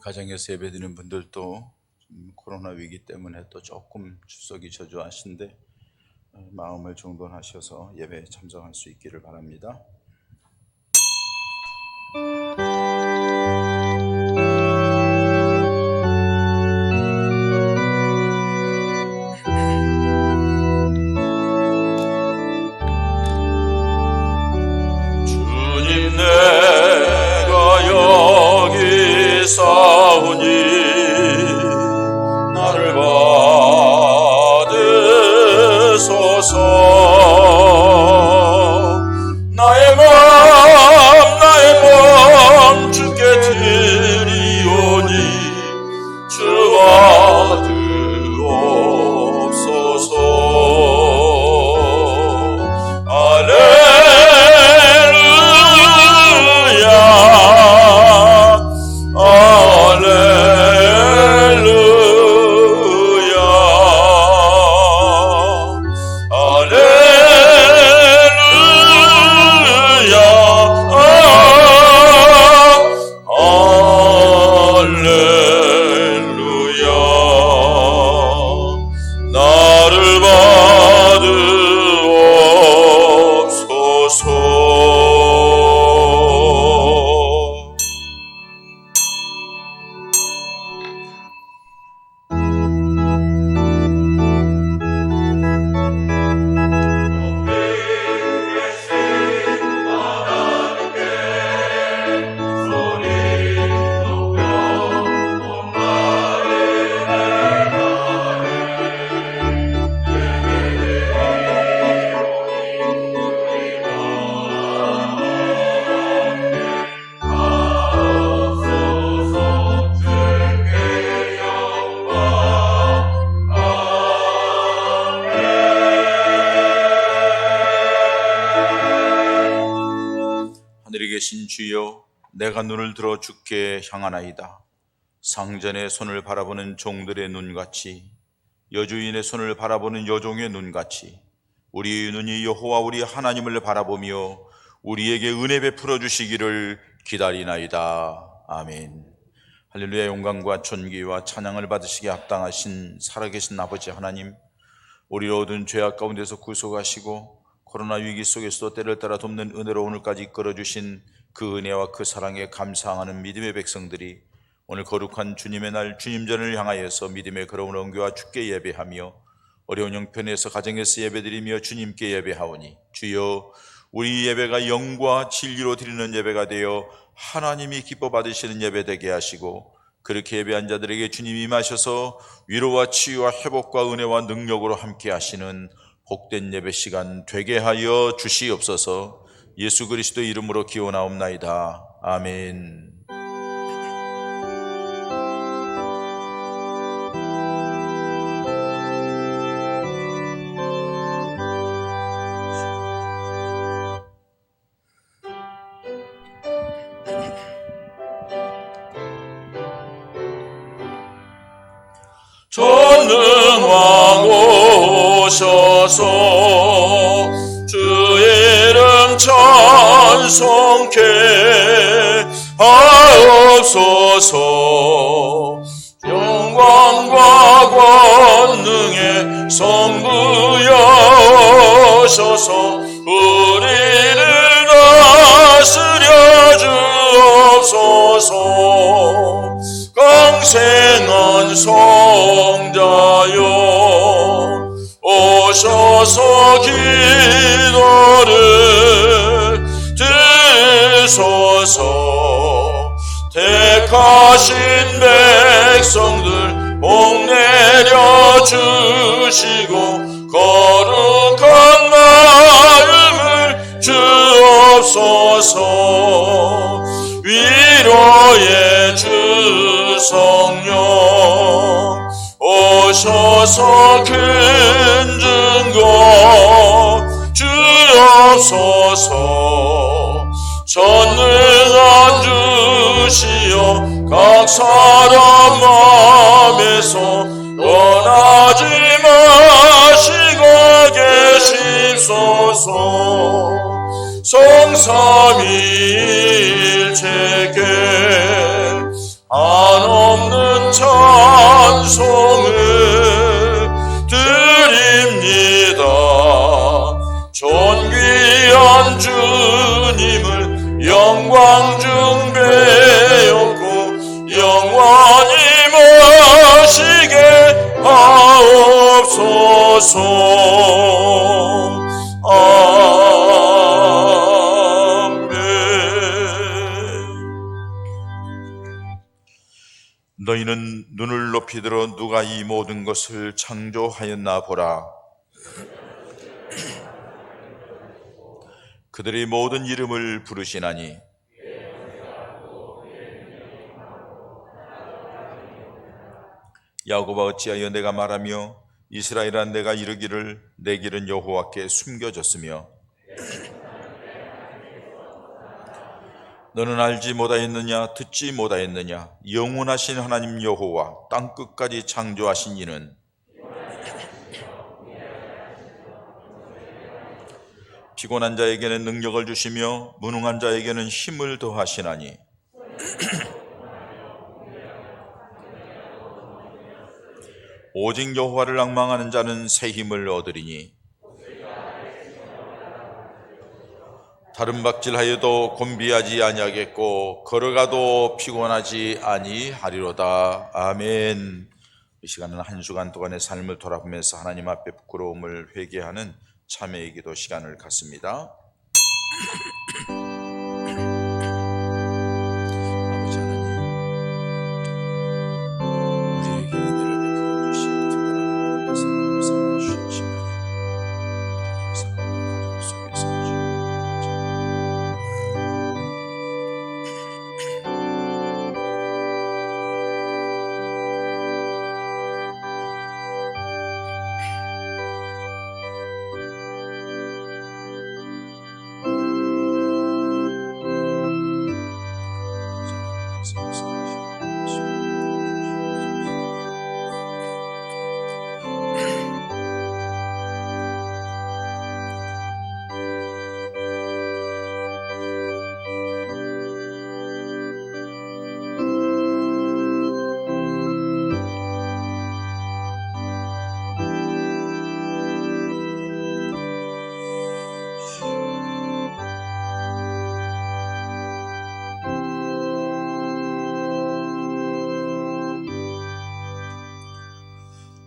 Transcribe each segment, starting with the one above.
가정에서 예배드리는 분들도 코로나 위기 때문에 또 조금 출석이 저조하신데 마음을 정돈하셔서 예배에 참석할 수 있기를 바랍니다. 주님 내가 여기 싸우니 나를 받으소서. 나의 맘 주께 드리오니 주 받으옵소서. 하늘에 계신 주여, 내가 눈을 들어 주께 향하나이다. 상전의 손을 바라보는 종들의 눈같이, 여주인의 손을 바라보는 여종의 눈같이 우리 눈이 여호와 우리 하나님을 바라보며 우리에게 은혜 베풀어 주시기를 기다리나이다. 아멘. 할렐루야. 영광과 존귀와 찬양을 받으시기에 합당하신 살아계신 아버지 하나님, 우리를 얻은 죄악 가운데서 구속하시고 코로나 위기 속에서도 때를 따라 돕는 은혜로 오늘까지 이끌어주신 그 은혜와 그 사랑에 감사하는 믿음의 백성들이 오늘 거룩한 주님의 날 주님전을 향하여서 믿음의 걸어온 언교와 주께 예배하며 어려운 형편에서 가정에서 예배드리며 주님께 예배하오니, 주여 우리 예배가 영과 진리로 드리는 예배가 되어 하나님이 기뻐 받으시는 예배 되게 하시고, 그렇게 예배한 자들에게 주님이 임하셔서 위로와 치유와 회복과 은혜와 능력으로 함께 하시는 복된 예배 시간 되게 하여 주시옵소서. 예수 그리스도 이름으로 기원하옵나이다. 아멘. 전능왕 오셔서 주의 이름 찬송케 하옵소서. 영광과 권능의 성부여셔서 우리를 다스려 주옵소서. 강생한 성자여 오셔서 기도를 들으소서. 택하신 백성들 복 내려 주시고 거룩한 마음을 주옵소서. 위로의 주 성령 오셔서 큰 증거 주옵소서. 전능한 주시여 각 사람 마음에서 떠나지 마시고 계십소서. 성삼위일체께 한옥 주옵소서. 아멘. 너희는 눈을 높이 들어 누가 이 모든 것을 창조하였나 보라. 그들의 모든 이름을 부르시나니 야곱아 어찌하여 내가 말하며 이스라엘아 내가 이르기를 내 길은 여호와께 숨겨졌으며 너는 알지 못하였느냐 듣지 못하였느냐 영원하신 하나님 여호와 땅끝까지 창조하신 이는 피곤한 자에게는 능력을 주시며 무능한 자에게는 힘을 더하시나니 오직 여호와를 앙망하는 자는 새 힘을 얻으리니 다른 박질하여도 곤비하지 아니하겠고 걸어가도 피곤하지 아니하리로다. 아멘. 이 시간은 한 주간 동안의 삶을 돌아보면서 하나님 앞에 부끄러움을 회개하는 참회의 기도 시간을 갖습니다. 아버지 하나님, 우리에게 은혜를 베풀어 주신 특별한 하나님께서 감사를 주시는 가족 속에서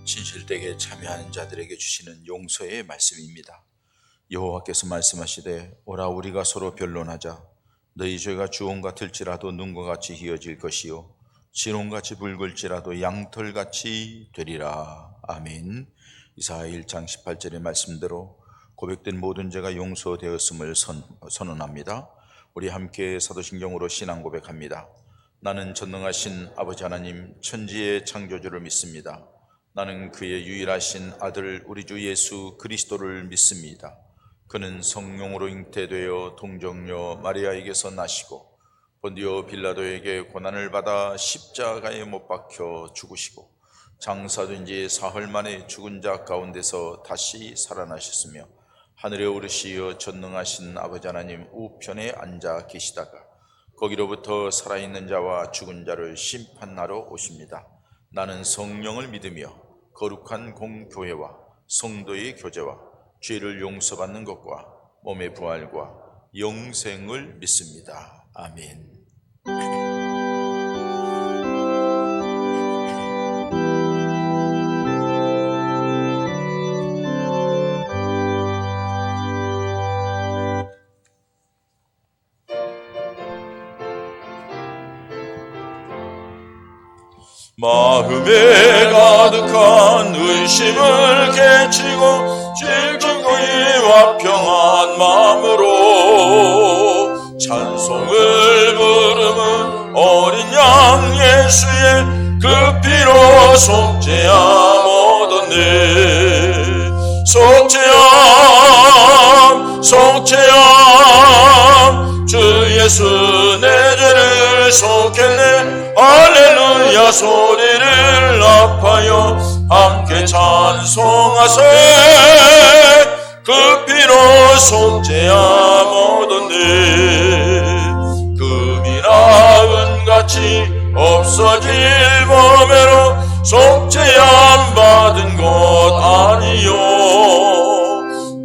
진실되게 참여하는 자들에게 주시는 용서의 말씀입니다. 여호와께서 말씀하시되 오라 우리가 서로 변론하자. 너희 죄가 주홍 같을지라도 눈과 같이 희어질 것이요 진홍같이 붉을지라도 양털같이 되리라. 아멘. 이사야 1장 18절의 말씀대로 고백된 모든 죄가 용서되었음을 선언합니다. 우리 함께 사도신경으로 신앙 고백합니다. 나는 전능하신 아버지 하나님 천지의 창조주를 믿습니다. 나는 그의 유일하신 아들 우리 주 예수 그리스도를 믿습니다. 그는 성령으로 잉태되어 동정녀 마리아에게서 나시고 본디오 빌라도에게 고난을 받아 십자가에 못 박혀 죽으시고 장사된 지 사흘 만에 죽은 자 가운데서 다시 살아나셨으며 하늘에 오르시어 전능하신 아버지 하나님 우편에 앉아 계시다가 거기로부터 살아있는 자와 죽은 자를 심판하러 오십니다. 나는 성령을 믿으며 거룩한 공교회와 성도의 교제와 죄를 용서받는 것과 몸의 부활과 영생을 믿습니다. 아멘. 마음에 가득한 의심을 깨치고 질투의와 평안 마음으로 찬송을 부르는 어린 양 예수의 그 피로 속죄함 얻었네. 속죄함 속죄함 주 예수 내 죄를 속했네. 할렐루야 소리를 합하여 함께 찬송하세. 그 피로 속죄함 얻었네. 금이나 은같이 없어질 범죄로 속죄함 받은 것 아니요.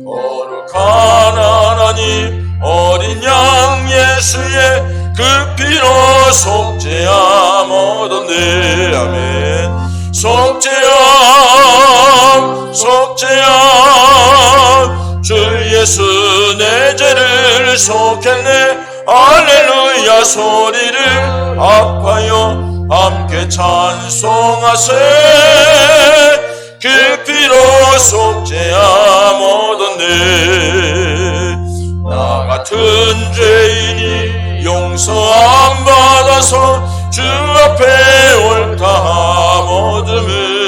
거룩한 하나님 어린 양 예수의 그 피로 속죄함 얻었네. 아멘. 속죄함 속죄함 예수 내 죄를 속했네. 할렐루야 소리를 아파요 함께 찬송하세. 그 피로 속죄함 얻었네. 나 같은 죄인이 용서함 받아서 주 앞에 옳다함 얻음을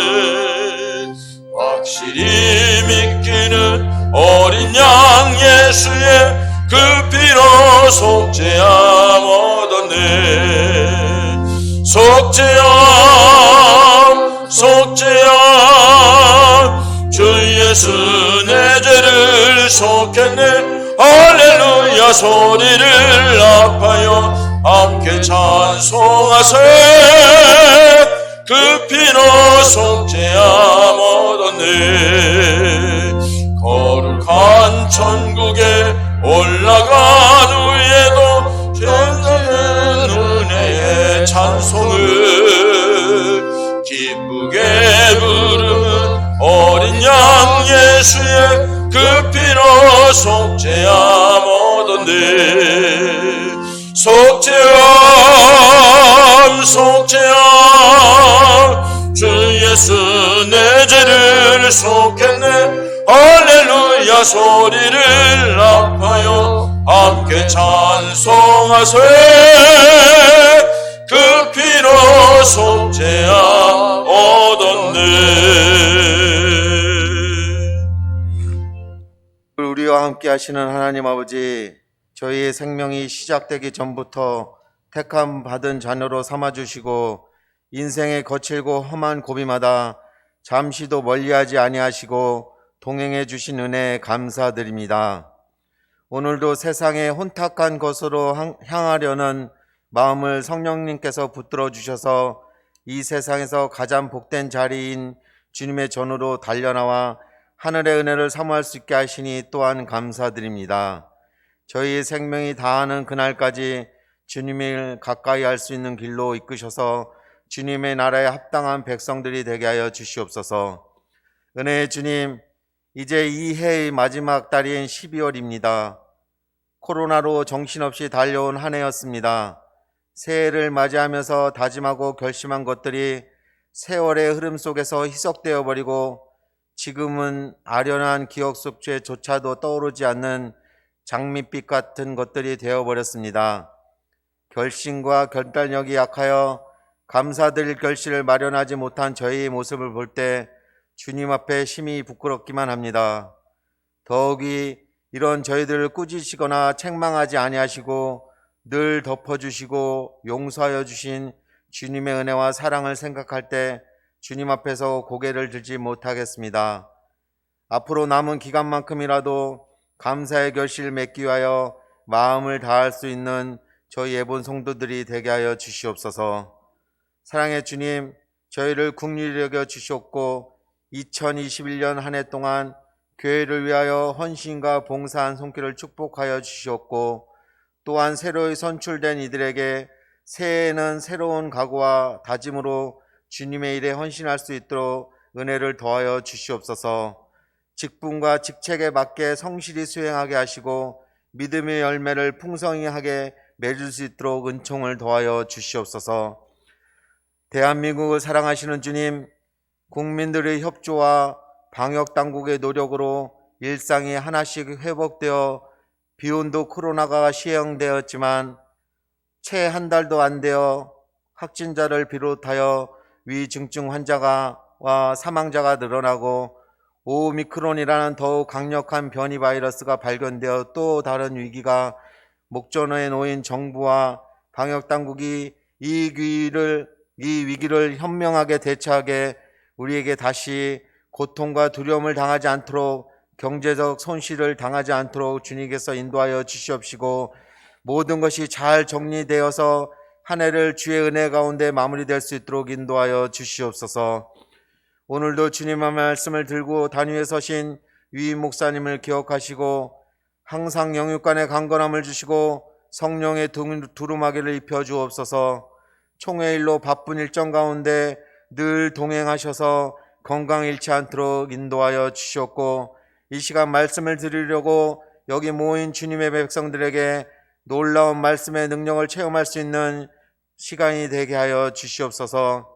확실히 믿기는 어린 양 예수의 그 피로 속죄함 얻었네. 속죄함 속죄함 주 예수 내 죄를 속했네. 할렐루야 소리를 아파요 함께 찬송하세. 그 피로 속죄함 얻었네. 거룩한 천국에 올라간 후에도 전하는 은혜의 찬송을 기쁘게 부르는 어린 양 예수의 그 피로 속죄함 얻었네. 속죄함 속죄함 주 예수 내 죄를 속했네. 할렐루야 소리를 아파요 함께 찬송하세. 그 피로 속죄함 얻었네. 우리와 함께 하시는 하나님 아버지, 저희의 생명이 시작되기 전부터 택함 받은 자녀로 삼아주시고 인생의 거칠고 험한 고비마다 잠시도 멀리하지 아니하시고 동행해 주신 은혜에 감사드립니다. 오늘도 세상의 혼탁한 것으로 향하려는 마음을 성령님께서 붙들어 주셔서 이 세상에서 가장 복된 자리인 주님의 전으로 달려나와 하늘의 은혜를 사모할 수 있게 하시니 또한 감사드립니다. 저희의 생명이 다하는 그날까지 주님을 가까이 할 수 있는 길로 이끄셔서 주님의 나라에 합당한 백성들이 되게 하여 주시옵소서. 은혜의 주님, 이제 이 해의 마지막 달인 12월입니다. 코로나로 정신없이 달려온 한 해였습니다. 새해를 맞이하면서 다짐하고 결심한 것들이 세월의 흐름 속에서 희석되어 버리고 지금은 아련한 기억 속죄조차도 떠오르지 않는 장밋빛 같은 것들이 되어버렸습니다. 결심과 결단력이 약하여 감사드릴 결실을 마련하지 못한 저희의 모습을 볼 때 주님 앞에 심히 부끄럽기만 합니다. 더욱이 이런 저희들을 꾸짖으시거나 책망하지 아니하시고 늘 덮어주시고 용서하여 주신 주님의 은혜와 사랑을 생각할 때 주님 앞에서 고개를 들지 못하겠습니다. 앞으로 남은 기간만큼이라도 감사의 결실을 맺기 위하여 마음을 다할 수 있는 저희 예본 성도들이 되게 하여 주시옵소서. 사랑의 주님, 저희를 긍휼히 여겨 주시옵고 2021년 한 해 동안 교회를 위하여 헌신과 봉사한 손길을 축복하여 주시옵고 또한 새로이 선출된 이들에게 새해에는 새로운 각오와 다짐으로 주님의 일에 헌신할 수 있도록 은혜를 더하여 주시옵소서. 직분과 직책에 맞게 성실히 수행하게 하시고 믿음의 열매를 풍성히 하게 맺을 수 있도록 은총을 더하여 주시옵소서. 대한민국을 사랑하시는 주님, 국민들의 협조와 방역당국의 노력으로 일상이 하나씩 회복되어 비온도 코로나가 시행되었지만 채 한 달도 안 되어 확진자를 비롯하여 위중증 환자와 사망자가 늘어나고 오미크론이라는 더욱 강력한 변이 바이러스가 발견되어 또 다른 위기가 목전에 놓인 정부와 방역당국이 이 위기를 현명하게 대처하게 우리에게 다시 고통과 두려움을 당하지 않도록 경제적 손실을 당하지 않도록 주님께서 인도하여 주시옵시고 모든 것이 잘 정리되어서 한 해를 주의 은혜 가운데 마무리될 수 있도록 인도하여 주시옵소서. 오늘도 주님의 말씀을 들고 단위에 서신 위임 목사님을 기억하시고 항상 영육간의 강건함을 주시고 성령의 두루마기를 입혀 주옵소서. 총회일로 바쁜 일정 가운데 늘 동행하셔서 건강 잃지 않도록 인도하여 주시옵고 이 시간 말씀을 드리려고 여기 모인 주님의 백성들에게 놀라운 말씀의 능력을 체험할 수 있는 시간이 되게 하여 주시옵소서.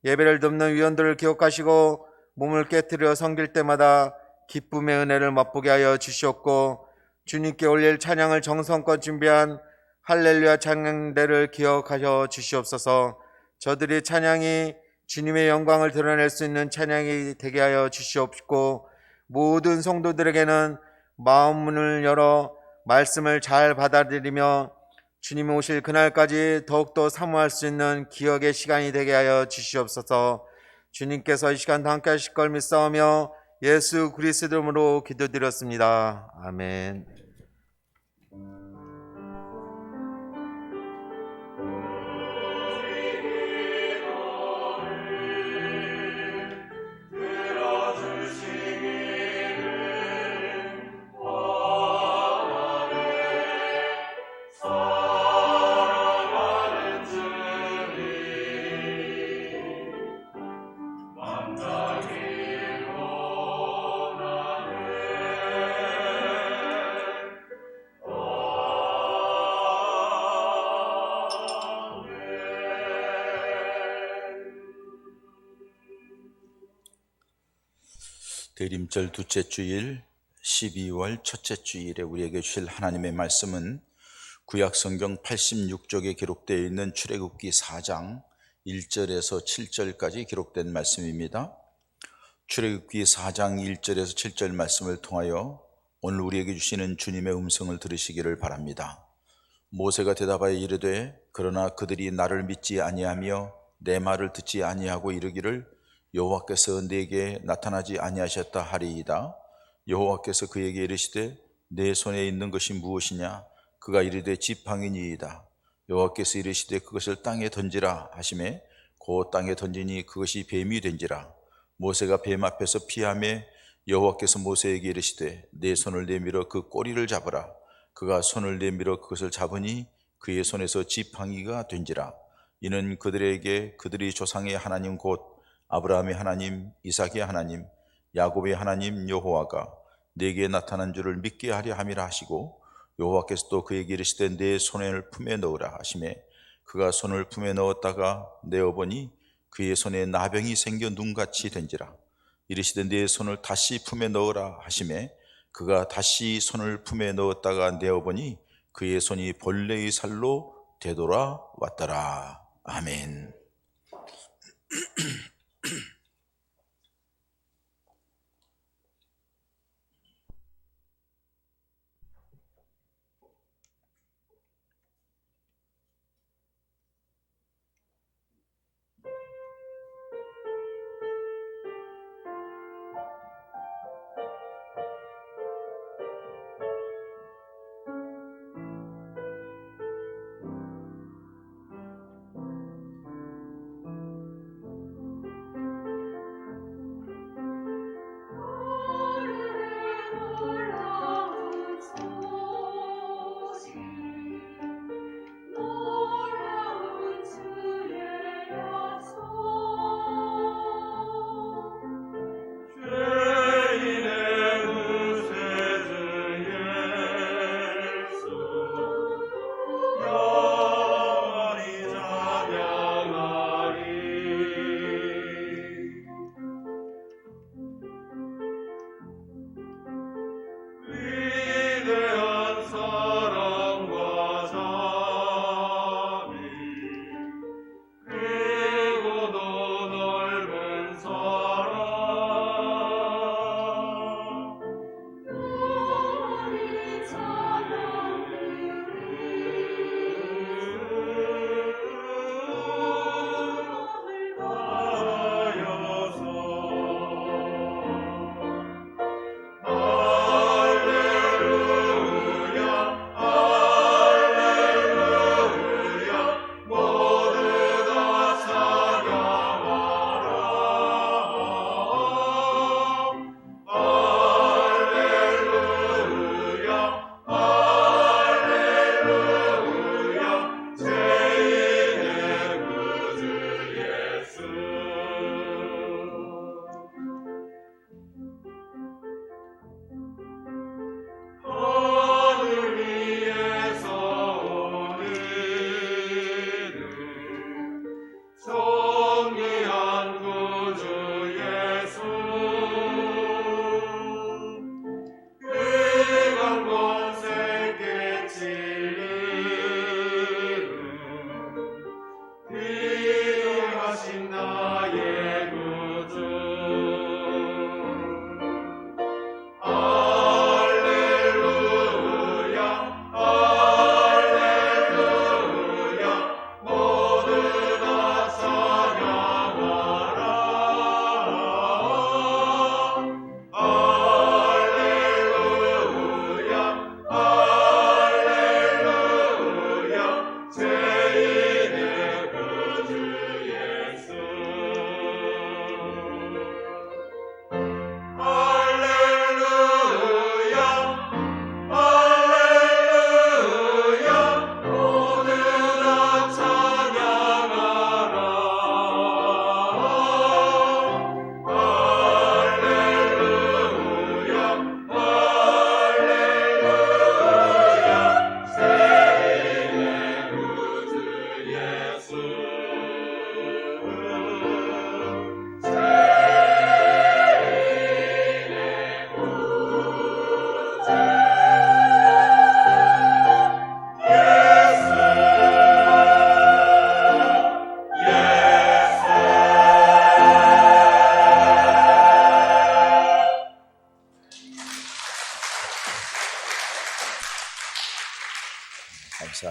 예배를 돕는 위원들을 기억하시고 몸을 깨뜨려 섬길 때마다 기쁨의 은혜를 맛보게 하여 주시옵고, 주님께 올릴 찬양을 정성껏 준비한 할렐루야 찬양대를 기억하여 주시옵소서. 저들의 찬양이 주님의 영광을 드러낼 수 있는 찬양이 되게 하여 주시옵고, 모든 성도들에게는 마음 문을 열어 말씀을 잘 받아들이며 주님 오실 그날까지 더욱더 사모할 수 있는 기억의 시간이 되게 하여 주시옵소서. 주님께서 이 시간도 함께 하실 걸 믿사오며 예수 그리스도 이름으로 기도드렸습니다. 아멘. 대림절 둘째 주일 12월 첫째 주일에 우리에게 주실 하나님의 말씀은 구약성경 86쪽에 기록되어 있는 출애굽기 4장 1절에서 7절까지 기록된 말씀입니다. 출애굽기 4장 1절에서 7절 말씀을 통하여 오늘 우리에게 주시는 주님의 음성을 들으시기를 바랍니다. 모세가 대답하여 이르되 그러나 그들이 나를 믿지 아니하며 내 말을 듣지 아니하고 이르기를 여호와께서 내게 나타나지 아니하셨다 하리이다. 여호와께서 그에게 이르시되 내 손에 있는 것이 무엇이냐? 그가 이르되 지팡이니이다. 여호와께서 이르시되 그것을 땅에 던지라 하시매 곧 땅에 던지니 그것이 뱀이 된지라. 모세가 뱀 앞에서 피하매 여호와께서 모세에게 이르시되 내 손을 내밀어 그 꼬리를 잡으라. 그가 손을 내밀어 그것을 잡으니 그의 손에서 지팡이가 된지라. 이는 그들에게 그들이 조상의 하나님 곧 아브라함의 하나님, 이삭의 하나님, 야곱의 하나님 여호와가 내게 나타난 줄을 믿게 하려 함이라 하시고, 여호와께서 또 그에게 이르시되 내 손을 품에 넣으라 하시매 그가 손을 품에 넣었다가 내어보니 그의 손에 나병이 생겨 눈같이 된지라. 이르시되 내 손을 다시 품에 넣으라 하시매 그가 다시 손을 품에 넣었다가 내어보니 그의 손이 벌레의 살로 되돌아왔더라. 아멘.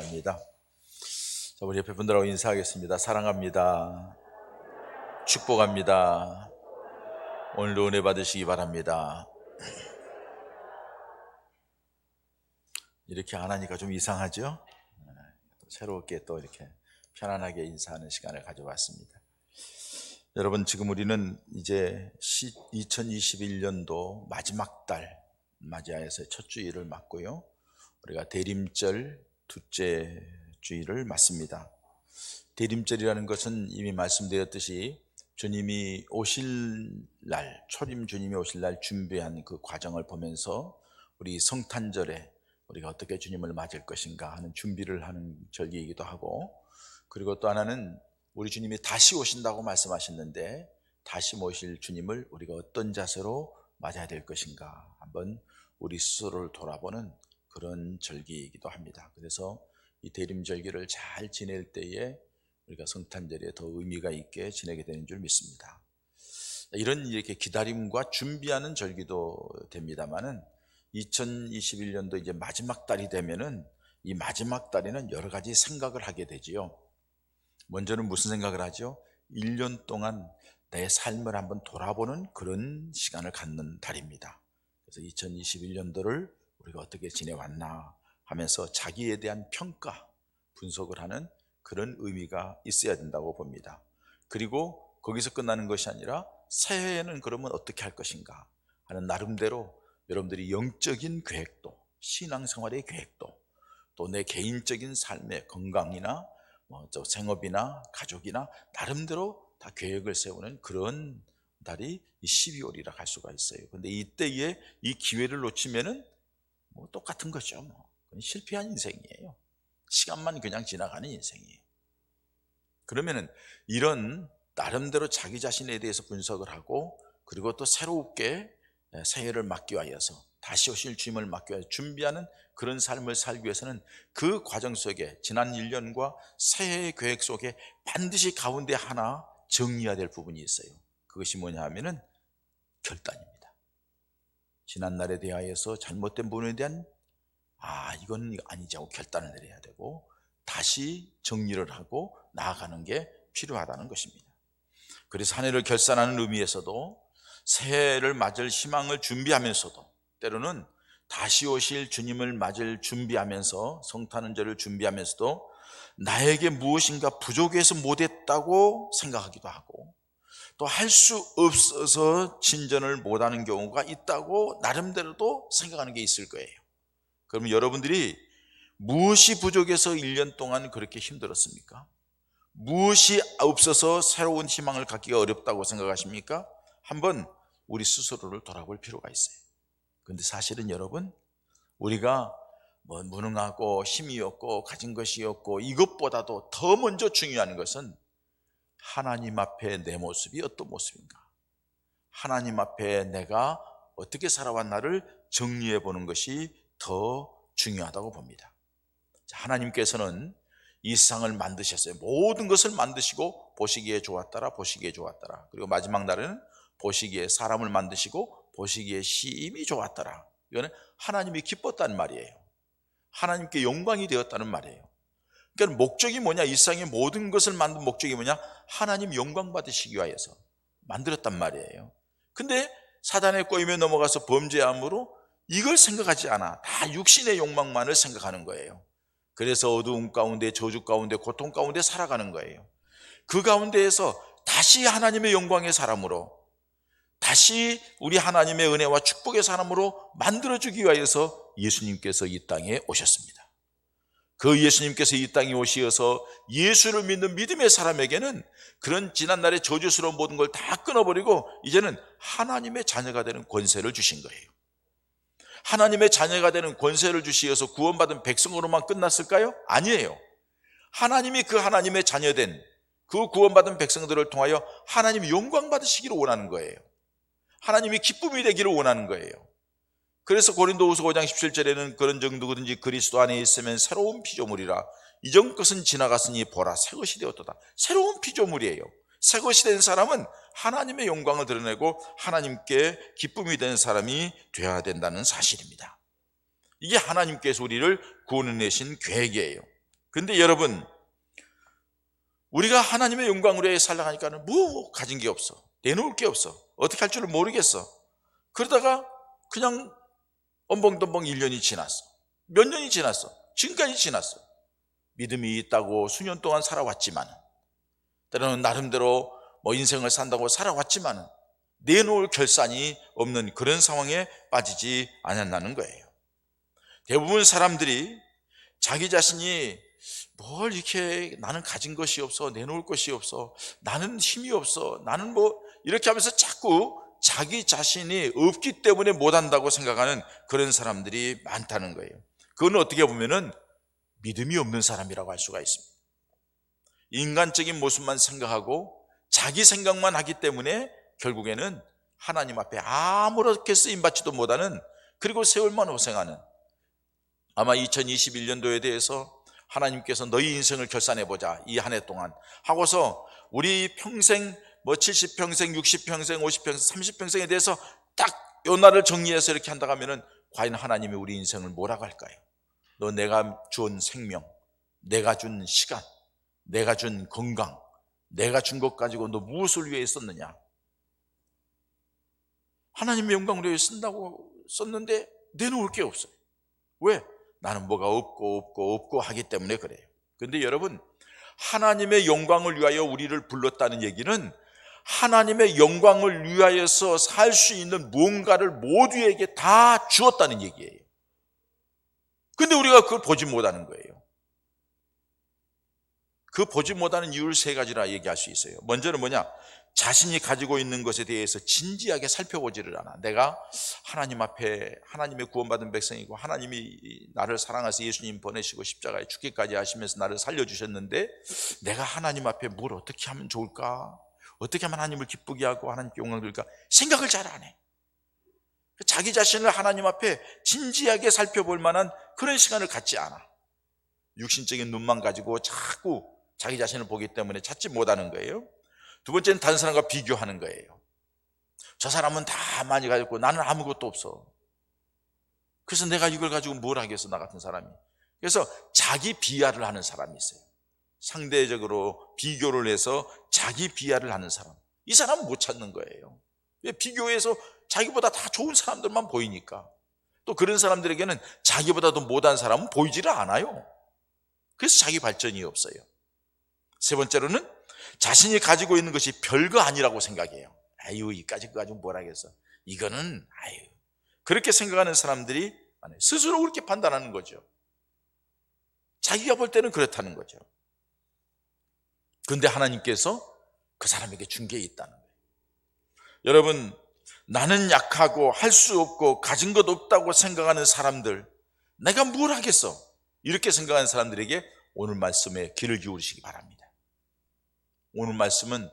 바랍니다. 자, 우리 옆에 분들하고 인사하겠습니다. 사랑합니다. 축복합니다. 오늘도 은혜 받으시기 바랍니다. 이렇게 안 하니까 좀 이상하죠? 새롭게 또 이렇게 편안하게 인사하는 시간을 가져봤습니다. 여러분, 지금 우리는 이제 2021년도 마지막 달 맞이하여서 첫 주일을 맞고요. 우리가 대림절 둘째 주일을 맞습니다. 대림절이라는 것은 이미 말씀드렸듯이 주님이 오실 날, 초림 주님이 오실 날 준비한 그 과정을 보면서 우리 성탄절에 우리가 어떻게 주님을 맞을 것인가 하는 준비를 하는 절기이기도 하고, 그리고 또 하나는 우리 주님이 다시 오신다고 말씀하셨는데 다시 모실 주님을 우리가 어떤 자세로 맞아야 될 것인가 한번 우리 스스로를 돌아보는 그런 절기이기도 합니다. 그래서 이 대림절기를 잘 지낼 때에 우리가 성탄절에 더 의미가 있게 지내게 되는 줄 믿습니다. 이런 이렇게 기다림과 준비하는 절기도 됩니다만은 2021년도 이제 마지막 달이 되면은 이 마지막 달에는 여러 가지 생각을 하게 되지요. 먼저는 무슨 생각을 하죠? 1년 동안 내 삶을 한번 돌아보는 그런 시간을 갖는 달입니다. 그래서 2021년도를 우리가 어떻게 지내왔나 하면서 자기에 대한 평가, 분석을 하는 그런 의미가 있어야 된다고 봅니다. 그리고 거기서 끝나는 것이 아니라 새해에는 그러면 어떻게 할 것인가 하는 나름대로 여러분들이 영적인 계획도, 신앙생활의 계획도, 또 내 개인적인 삶의 건강이나 생업이나 가족이나 나름대로 다 계획을 세우는 그런 달이 이 12월이라 할 수가 있어요. 그런데 이때에 이 기회를 놓치면은 똑같은 거죠. 그건 실패한 인생이에요. 시간만 그냥 지나가는 인생이에요. 그러면은 이런 나름대로 자기 자신에 대해서 분석을 하고, 그리고 또 새롭게 새해를 맞기 위해서, 다시 오실 주님을 맞기 위해서 준비하는 그런 삶을 살기 위해서는 그 과정 속에 지난 1년과 새해의 계획 속에 반드시 가운데 하나 정리해야 될 부분이 있어요. 그것이 뭐냐 하면은 결단입니다. 지난날에 대하여서 잘못된 부분에 대한 이건 아니지 하고 결단을 내려야 되고, 다시 정리를 하고 나아가는 게 필요하다는 것입니다. 그래서 한 해를 결산하는 의미에서도 새해를 맞을 희망을 준비하면서도, 때로는 다시 오실 주님을 맞을 준비하면서, 성탄절을 준비하면서도 나에게 무엇인가 부족해서 못했다고 생각하기도 하고, 또 할 수 없어서 진전을 못하는 경우가 있다고 나름대로도 생각하는 게 있을 거예요. 그러면 여러분들이 무엇이 부족해서 1년 동안 그렇게 힘들었습니까? 무엇이 없어서 새로운 희망을 갖기가 어렵다고 생각하십니까? 한번 우리 스스로를 돌아볼 필요가 있어요. 그런데 사실은 여러분, 우리가 무능하고 힘이 없고 가진 것이 없고, 이것보다도 더 먼저 중요한 것은 하나님 앞에 내 모습이 어떤 모습인가, 하나님 앞에 내가 어떻게 살아왔나를 정리해 보는 것이 더 중요하다고 봅니다. 하나님께서는 이 세상을 만드셨어요. 모든 것을 만드시고 보시기에 좋았더라, 보시기에 좋았더라. 그리고 마지막 날에는 보시기에 사람을 만드시고 보시기에 심히 좋았더라. 이거는 하나님이 기뻤다는 말이에요. 하나님께 영광이 되었다는 말이에요. 그러니까 목적이 뭐냐, 이 세상의 모든 것을 만든 목적이 뭐냐, 하나님 영광 받으시기 위해서 만들었단 말이에요. 근데 사단에 꼬이며 넘어가서 범죄함으로 이걸 생각하지 않아. 다 육신의 욕망만을 생각하는 거예요. 그래서 어두움 가운데, 저주 가운데, 고통 가운데 살아가는 거예요. 그 가운데에서 다시 하나님의 영광의 사람으로, 다시 우리 하나님의 은혜와 축복의 사람으로 만들어주기 위해서 예수님께서 이 땅에 오셨습니다. 그 예수님께서 이 땅에 오시어서 예수를 믿는 믿음의 사람에게는 그런 지난날의 저주스러운 모든 걸 다 끊어버리고 이제는 하나님의 자녀가 되는 권세를 주신 거예요. 하나님의 자녀가 되는 권세를 주시어서 구원받은 백성으로만 끝났을까요? 아니에요. 하나님이 그 하나님의 자녀된 그 구원받은 백성들을 통하여 하나님이 영광 받으시기를 원하는 거예요. 하나님이 기쁨이 되기를 원하는 거예요. 그래서 고린도후서 5장 17절에는 그런 정도든지 그리스도 안에 있으면 새로운 피조물이라, 이전 것은 지나갔으니 보라 새것이 되었도다. 새로운 피조물이에요. 새것이 된 사람은 하나님의 영광을 드러내고 하나님께 기쁨이 되는 사람이 되어야 된다는 사실입니다. 이게 하나님께서 우리를 구원해내신 계획이에요. 근데 여러분, 우리가 하나님의 영광으로 위하여 살아가니까는 뭐 가진 게 없어. 내놓을 게 없어. 어떻게 할 줄을 모르겠어. 그러다가 그냥 엄벙덤벙 1년이 지났어. 몇 년이 지났어. 지금까지 지났어. 믿음이 있다고 수년 동안 살아왔지만, 때로는 나름대로 뭐 인생을 산다고 살아왔지만 내놓을 결산이 없는 그런 상황에 빠지지 않았다는 거예요. 대부분 사람들이 자기 자신이 뭘 이렇게 나는 가진 것이 없어, 내놓을 것이 없어, 나는 힘이 없어, 나는 뭐 이렇게 하면서 자꾸 자기 자신이 없기 때문에 못한다고 생각하는 그런 사람들이 많다는 거예요. 그건 어떻게 보면은 믿음이 없는 사람이라고 할 수가 있습니다. 인간적인 모습만 생각하고 자기 생각만 하기 때문에 결국에는 하나님 앞에 아무렇게 쓰임받지도 못하는, 그리고 세월만 고생하는, 아마 2021년도에 대해서 하나님께서 너희 인생을 결산해보자, 이 한 해 동안 하고서 우리 평생 뭐 70평생, 60평생, 50평생, 30평생에 대해서 딱 요 날을 정리해서 이렇게 한다고 하면은 과연 하나님이 우리 인생을 뭐라고 할까요? 너 내가 준 생명, 내가 준 시간, 내가 준 건강, 내가 준 것 가지고 너 무엇을 위해 썼느냐? 하나님의 영광을 위해 쓴다고 썼는데 내놓을 게 없어요. 왜? 나는 뭐가 없고 하기 때문에 그래요. 그런데 여러분, 하나님의 영광을 위하여 우리를 불렀다는 얘기는 하나님의 영광을 위하여서 살 수 있는 무언가를 모두에게 다 주었다는 얘기예요. 근데 우리가 그걸 보지 못하는 거예요. 그 보지 못하는 이유를 세 가지라 얘기할 수 있어요. 먼저는 뭐냐? 자신이 가지고 있는 것에 대해서 진지하게 살펴보지를 않아. 내가 하나님 앞에 하나님의 구원받은 백성이고 하나님이 나를 사랑하셔서 예수님 보내시고 십자가에 죽기까지 하시면서 나를 살려주셨는데 내가 하나님 앞에 뭘 어떻게 하면 좋을까? 어떻게 하면 하나님을 기쁘게 하고 하나님께 영광을 드릴까? 생각을 잘 안 해. 자기 자신을 하나님 앞에 진지하게 살펴볼 만한 그런 시간을 갖지 않아. 육신적인 눈만 가지고 자꾸 자기 자신을 보기 때문에 찾지 못하는 거예요. 두 번째는 다른 사람과 비교하는 거예요. 저 사람은 다 많이 가지고 나는 아무것도 없어. 그래서 내가 이걸 가지고 뭘 하겠어, 나 같은 사람이. 그래서 자기 비하를 하는 사람이 있어요. 상대적으로 비교를 해서 자기 비하를 하는 사람. 이 사람은 못 찾는 거예요. 왜? 비교해서 자기보다 다 좋은 사람들만 보이니까. 또 그런 사람들에게는 자기보다도 못한 사람은 보이지를 않아요. 그래서 자기 발전이 없어요. 세 번째로는 자신이 가지고 있는 것이 별거 아니라고 생각해요. 아유, 이까짓 거 가지고 뭘 하겠어. 이거는 아유. 그렇게 생각하는 사람들이 스스로 그렇게 판단하는 거죠. 자기가 볼 때는 그렇다는 거죠. 그런데 하나님께서 그 사람에게 준 게 있다는 거예요. 여러분, 나는 약하고 할 수 없고 가진 것 없다고 생각하는 사람들, 내가 뭘 하겠어? 이렇게 생각하는 사람들에게 오늘 말씀에 귀를 기울이시기 바랍니다. 오늘 말씀은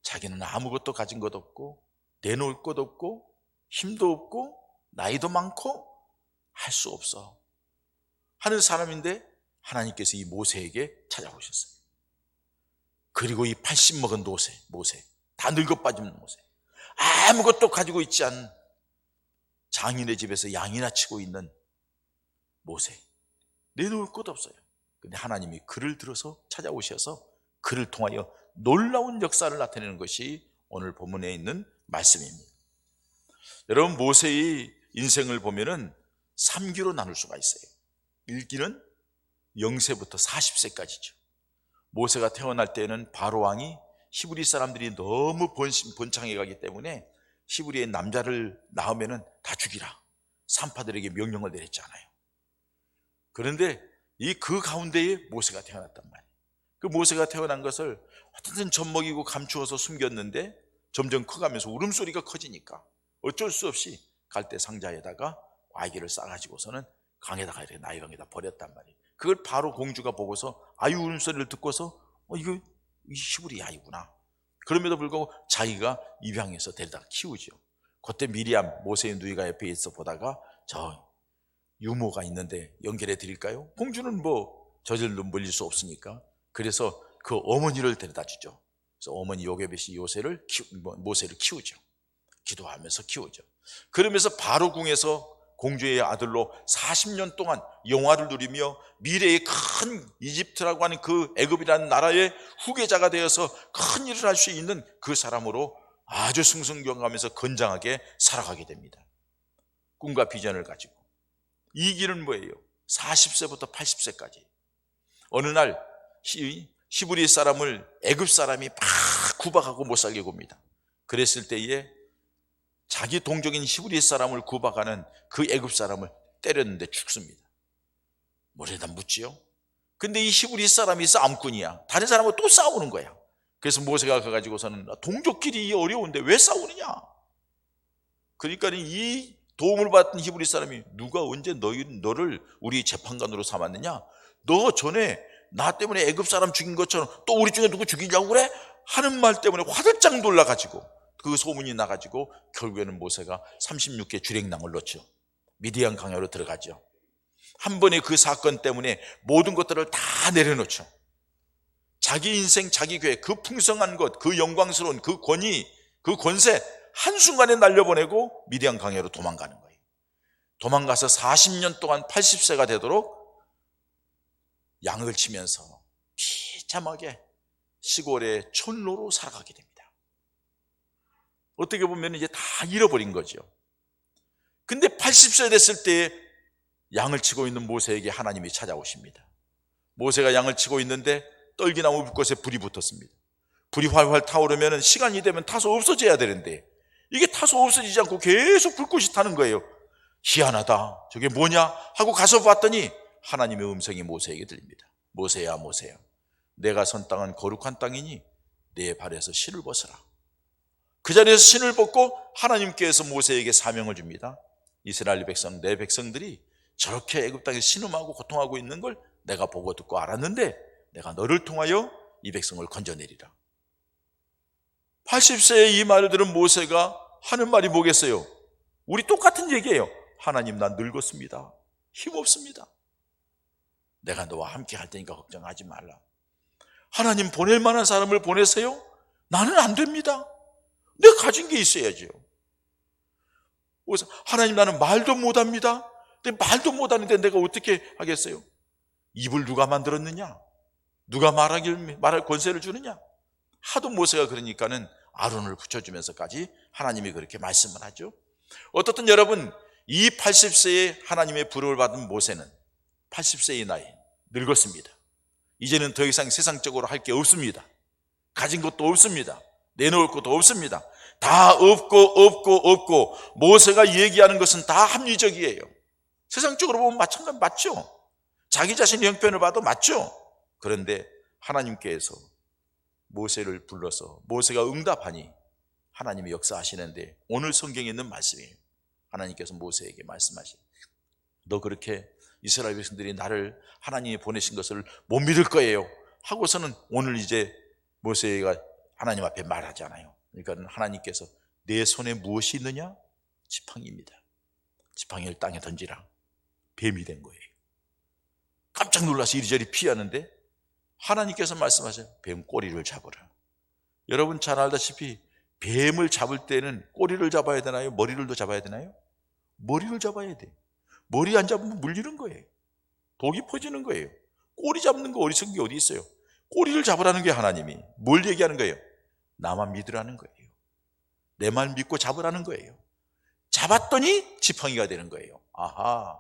자기는 아무것도 가진 것 없고 내놓을 것 없고 힘도 없고 나이도 많고 할 수 없어 하는 사람인데 하나님께서 이 모세에게 찾아오셨어요. 그리고 이 80 먹은 모세 다 늙어 빠진 모세, 아무것도 가지고 있지 않은 장인의 집에서 양이나 치고 있는 모세, 내놓을 것 없어요. 근데 하나님이 그를 들어서 찾아오셔서 그를 통하여 놀라운 역사를 나타내는 것이 오늘 본문에 있는 말씀입니다. 여러분, 모세의 인생을 보면은 3기로 나눌 수가 있어요. 1기는 0세부터 40세까지죠. 모세가 태어날 때에는 바로 왕이 히브리 사람들이 너무 번창해 가기 때문에 히브리의 남자를 낳으면은 다 죽이라 산파들에게 명령을 내렸잖아요. 그런데 그 가운데에 모세가 태어났단 말이에요. 그 모세가 태어난 것을 어떻든 젖먹이고 감추어서 숨겼는데 점점 커가면서 울음소리가 커지니까 어쩔 수 없이 갈대 상자에다가 아기를 싸가지고서는 강에다가 이렇게 나일강에다 버렸단 말이에요. 그걸 바로 공주가 보고서 아이 울음소리를 듣고서 이거 히브리 아이구나. 그럼에도 불구하고 자기가 입양해서 데려다 키우죠. 그때 미리암 모세의 누이가 옆에 있어 보다가 저 유모가 있는데 연결해 드릴까요? 공주는 뭐 저절로 물릴 수 없으니까. 그래서 그 어머니를 데려다 주죠. 그래서 어머니 요게벳이 모세를 키우죠. 기도하면서 키우죠. 그러면서 바로 궁에서 공주의 아들로 40년 동안 영화를 누리며 미래의 큰 이집트라고 하는 그 애굽이라는 나라의 후계자가 되어서 큰 일을 할 수 있는 그 사람으로 아주 승승장구하면서 건장하게 살아가게 됩니다. 꿈과 비전을 가지고. 이 길은 뭐예요? 40세부터 80세까지. 어느 날 히브리 사람을 애굽 사람이 막 구박하고 못 살게 굽니다. 그랬을 때에 자기 동족인 히브리 사람을 구박하는 그 애굽 사람을 때렸는데 죽습니다. 뭐래다 묻지요? 근데 이 히브리 사람이 싸움꾼이야. 다른 사람하고 또 싸우는 거야. 그래서 모세가 가가지고서는 동족끼리 어려운데 왜 싸우느냐? 그러니까 이 도움을 받던 히브리 사람이 누가 언제 너를 우리 재판관으로 삼았느냐? 너 전에 나 때문에 애굽 사람 죽인 것처럼 또 우리 중에 누구 죽이냐고 그래? 하는 말 때문에 화들짝 놀라가지고 그 소문이 나가지고 결국에는 모세가 36개 주랭낭을 놓죠. 미디안 강야로 들어가죠. 한 번의 그 사건 때문에 모든 것들을 다 내려놓죠. 자기 인생, 자기 교회, 그 풍성한 것, 그 영광스러운 그 권위, 그 권세 한순간에 날려보내고 미디안 강야로 도망가는 거예요. 도망가서 40년 동안 80세가 되도록 양을 치면서 비참하게 시골의 촌로로 살아가게 됩니다. 어떻게 보면 이제 다 잃어버린 거죠. 근데 80세 됐을 때 양을 치고 있는 모세에게 하나님이 찾아오십니다. 모세가 양을 치고 있는데 떨기나무 불꽃에 불이 붙었습니다. 불이 활활 타오르면 시간이 되면 타서 없어져야 되는데 이게 타서 없어지지 않고 계속 불꽃이 타는 거예요. 희한하다. 저게 뭐냐? 하고 가서 봤더니 하나님의 음성이 모세에게 들립니다. 모세야, 모세야. 내가 선 땅은 거룩한 땅이니 내 발에서 신을 벗어라. 그 자리에서 신을 벗고 하나님께서 모세에게 사명을 줍니다. 이스라엘 백성, 내 백성들이 저렇게 애굽 땅에 신음하고 고통하고 있는 걸 내가 보고 듣고 알았는데 내가 너를 통하여 이 백성을 건져내리라. 80세에 이 말을 들은 모세가 하는 말이 뭐겠어요? 우리 똑같은 얘기예요. 하나님, 난 늙었습니다. 힘없습니다. 내가 너와 함께 할 테니까 걱정하지 말라. 하나님, 보낼 만한 사람을 보내세요? 나는 안 됩니다. 내가 가진 게 있어야죠. 그래서 하나님, 나는 말도 못합니다. 근데 말도 못하는데 내가 어떻게 하겠어요? 입을 누가 만들었느냐? 누가 말할 권세를 주느냐? 하도 모세가 그러니까는 아론을 붙여주면서까지 하나님이 그렇게 말씀을 하죠. 어떻든 여러분, 이 80세에 하나님의 부름을 받은 모세는 80세의 나이 늙었습니다. 이제는 더 이상 세상적으로 할 게 없습니다. 가진 것도 없습니다. 내놓을 것도 없습니다. 다 없고 모세가 얘기하는 것은 다 합리적이에요. 세상적으로 보면 마찬가지 맞죠? 자기 자신의 형편을 봐도 맞죠? 그런데 하나님께서 모세를 불러서 모세가 응답하니 하나님이 역사하시는데 오늘 성경에 있는 말씀이에요. 하나님께서 모세에게 말씀하시 너 그렇게 이스라엘 백성들이 나를 하나님이 보내신 것을 못 믿을 거예요 하고서는 오늘 이제 모세가 하나님 앞에 말하잖아요. 그러니까 하나님께서 내 손에 무엇이 있느냐? 지팡이입니다. 지팡이를 땅에 던지라. 뱀이 된 거예요. 깜짝 놀라서 이리저리 피하는데 하나님께서 말씀하세요. 뱀 꼬리를 잡으라. 여러분 잘 알다시피 뱀을 잡을 때는 꼬리를 잡아야 되나요? 머리를 더 잡아야 되나요? 머리를 잡아야 돼. 머리 안 잡으면 물리는 거예요. 독이 퍼지는 거예요. 꼬리 잡는 거 어리석은 게 어디 있어요? 꼬리를 잡으라는 게 하나님이 뭘 얘기하는 거예요? 나만 믿으라는 거예요. 내 말 믿고 잡으라는 거예요. 잡았더니 지팡이가 되는 거예요. 아하.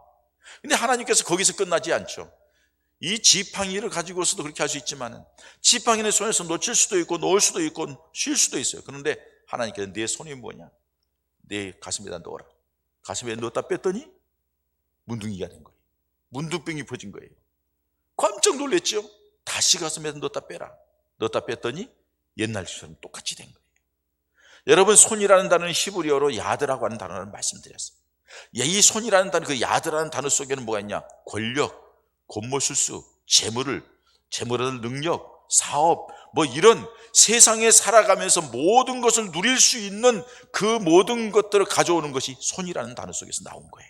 근데 하나님께서 거기서 끝나지 않죠. 이 지팡이를 가지고서도 그렇게 할 수 있지만 지팡이는 손에서 놓칠 수도 있고 놓을 수도 있고 쉴 수도 있어요. 그런데 하나님께서 내 손이 뭐냐? 내 가슴에다 넣어라. 가슴에 넣었다 뺐더니 문둥이가 된 거예요. 문둥병이 퍼진 거예요. 깜짝 놀랐죠? 다시 가슴에다 넣었다 빼라. 넣었다 뺐더니 옛날처럼 똑같이 된 거예요. 여러분 손이라는 단어는 히브리어로 야드라고 하는 단어를 말씀드렸어요. 이 손이라는 단어, 그 야드라는 단어 속에는 뭐가 있냐? 권력, 권모술수, 재물을 얻을 능력, 사업, 뭐 이런 세상에 살아가면서 모든 것을 누릴 수 있는 그 모든 것들을 가져오는 것이 손이라는 단어 속에서 나온 거예요.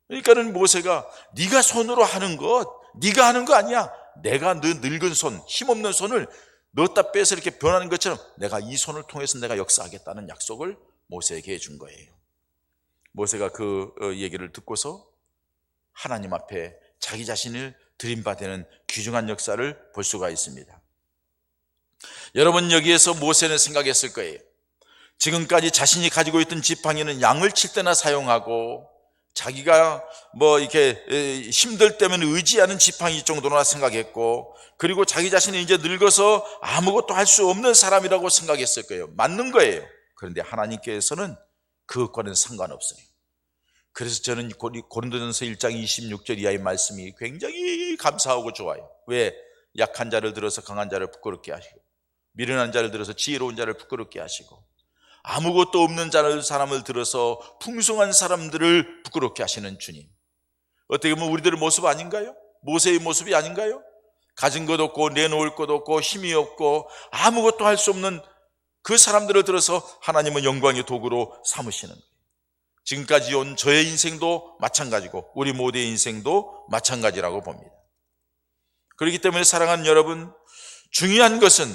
그러니까는 모세가 네가 손으로 하는 것, 네가 하는 거 아니야. 내가 늙은 손, 힘없는 손을 넣었다 빼서 이렇게 변하는 것처럼 내가 이 손을 통해서 내가 역사하겠다는 약속을 모세에게 해준 거예요. 모세가 그 얘기를 듣고서 하나님 앞에 자기 자신을 드림받는 귀중한 역사를 볼 수가 있습니다. 여러분, 여기에서 모세는 생각했을 거예요. 지금까지 자신이 가지고 있던 지팡이는 양을 칠 때나 사용하고 자기가 이렇게 힘들 때면 의지하는 지팡이 정도나 생각했고, 그리고 자기 자신이 이제 늙어서 아무것도 할 수 없는 사람이라고 생각했을 거예요. 맞는 거예요. 그런데 하나님께서는 그것과는 상관없어요. 그래서 저는 고린도전서 1장 26절 이하의 말씀이 굉장히 감사하고 좋아요. 왜? 약한 자를 들어서 강한 자를 부끄럽게 하시고, 미련한 자를 들어서 지혜로운 자를 부끄럽게 하시고, 아무것도 없는 사람을 들어서 풍성한 사람들을 부끄럽게 하시는 주님. 어떻게 보면 우리들의 모습 아닌가요? 모세의 모습이 아닌가요? 가진 것 없고 내놓을 것 없고 힘이 없고 아무것도 할 수 없는 그 사람들을 들어서 하나님은 영광의 도구로 삼으시는 거예요. 지금까지 온 저의 인생도 마찬가지고 우리 모두의 인생도 마찬가지라고 봅니다. 그렇기 때문에 사랑하는 여러분, 중요한 것은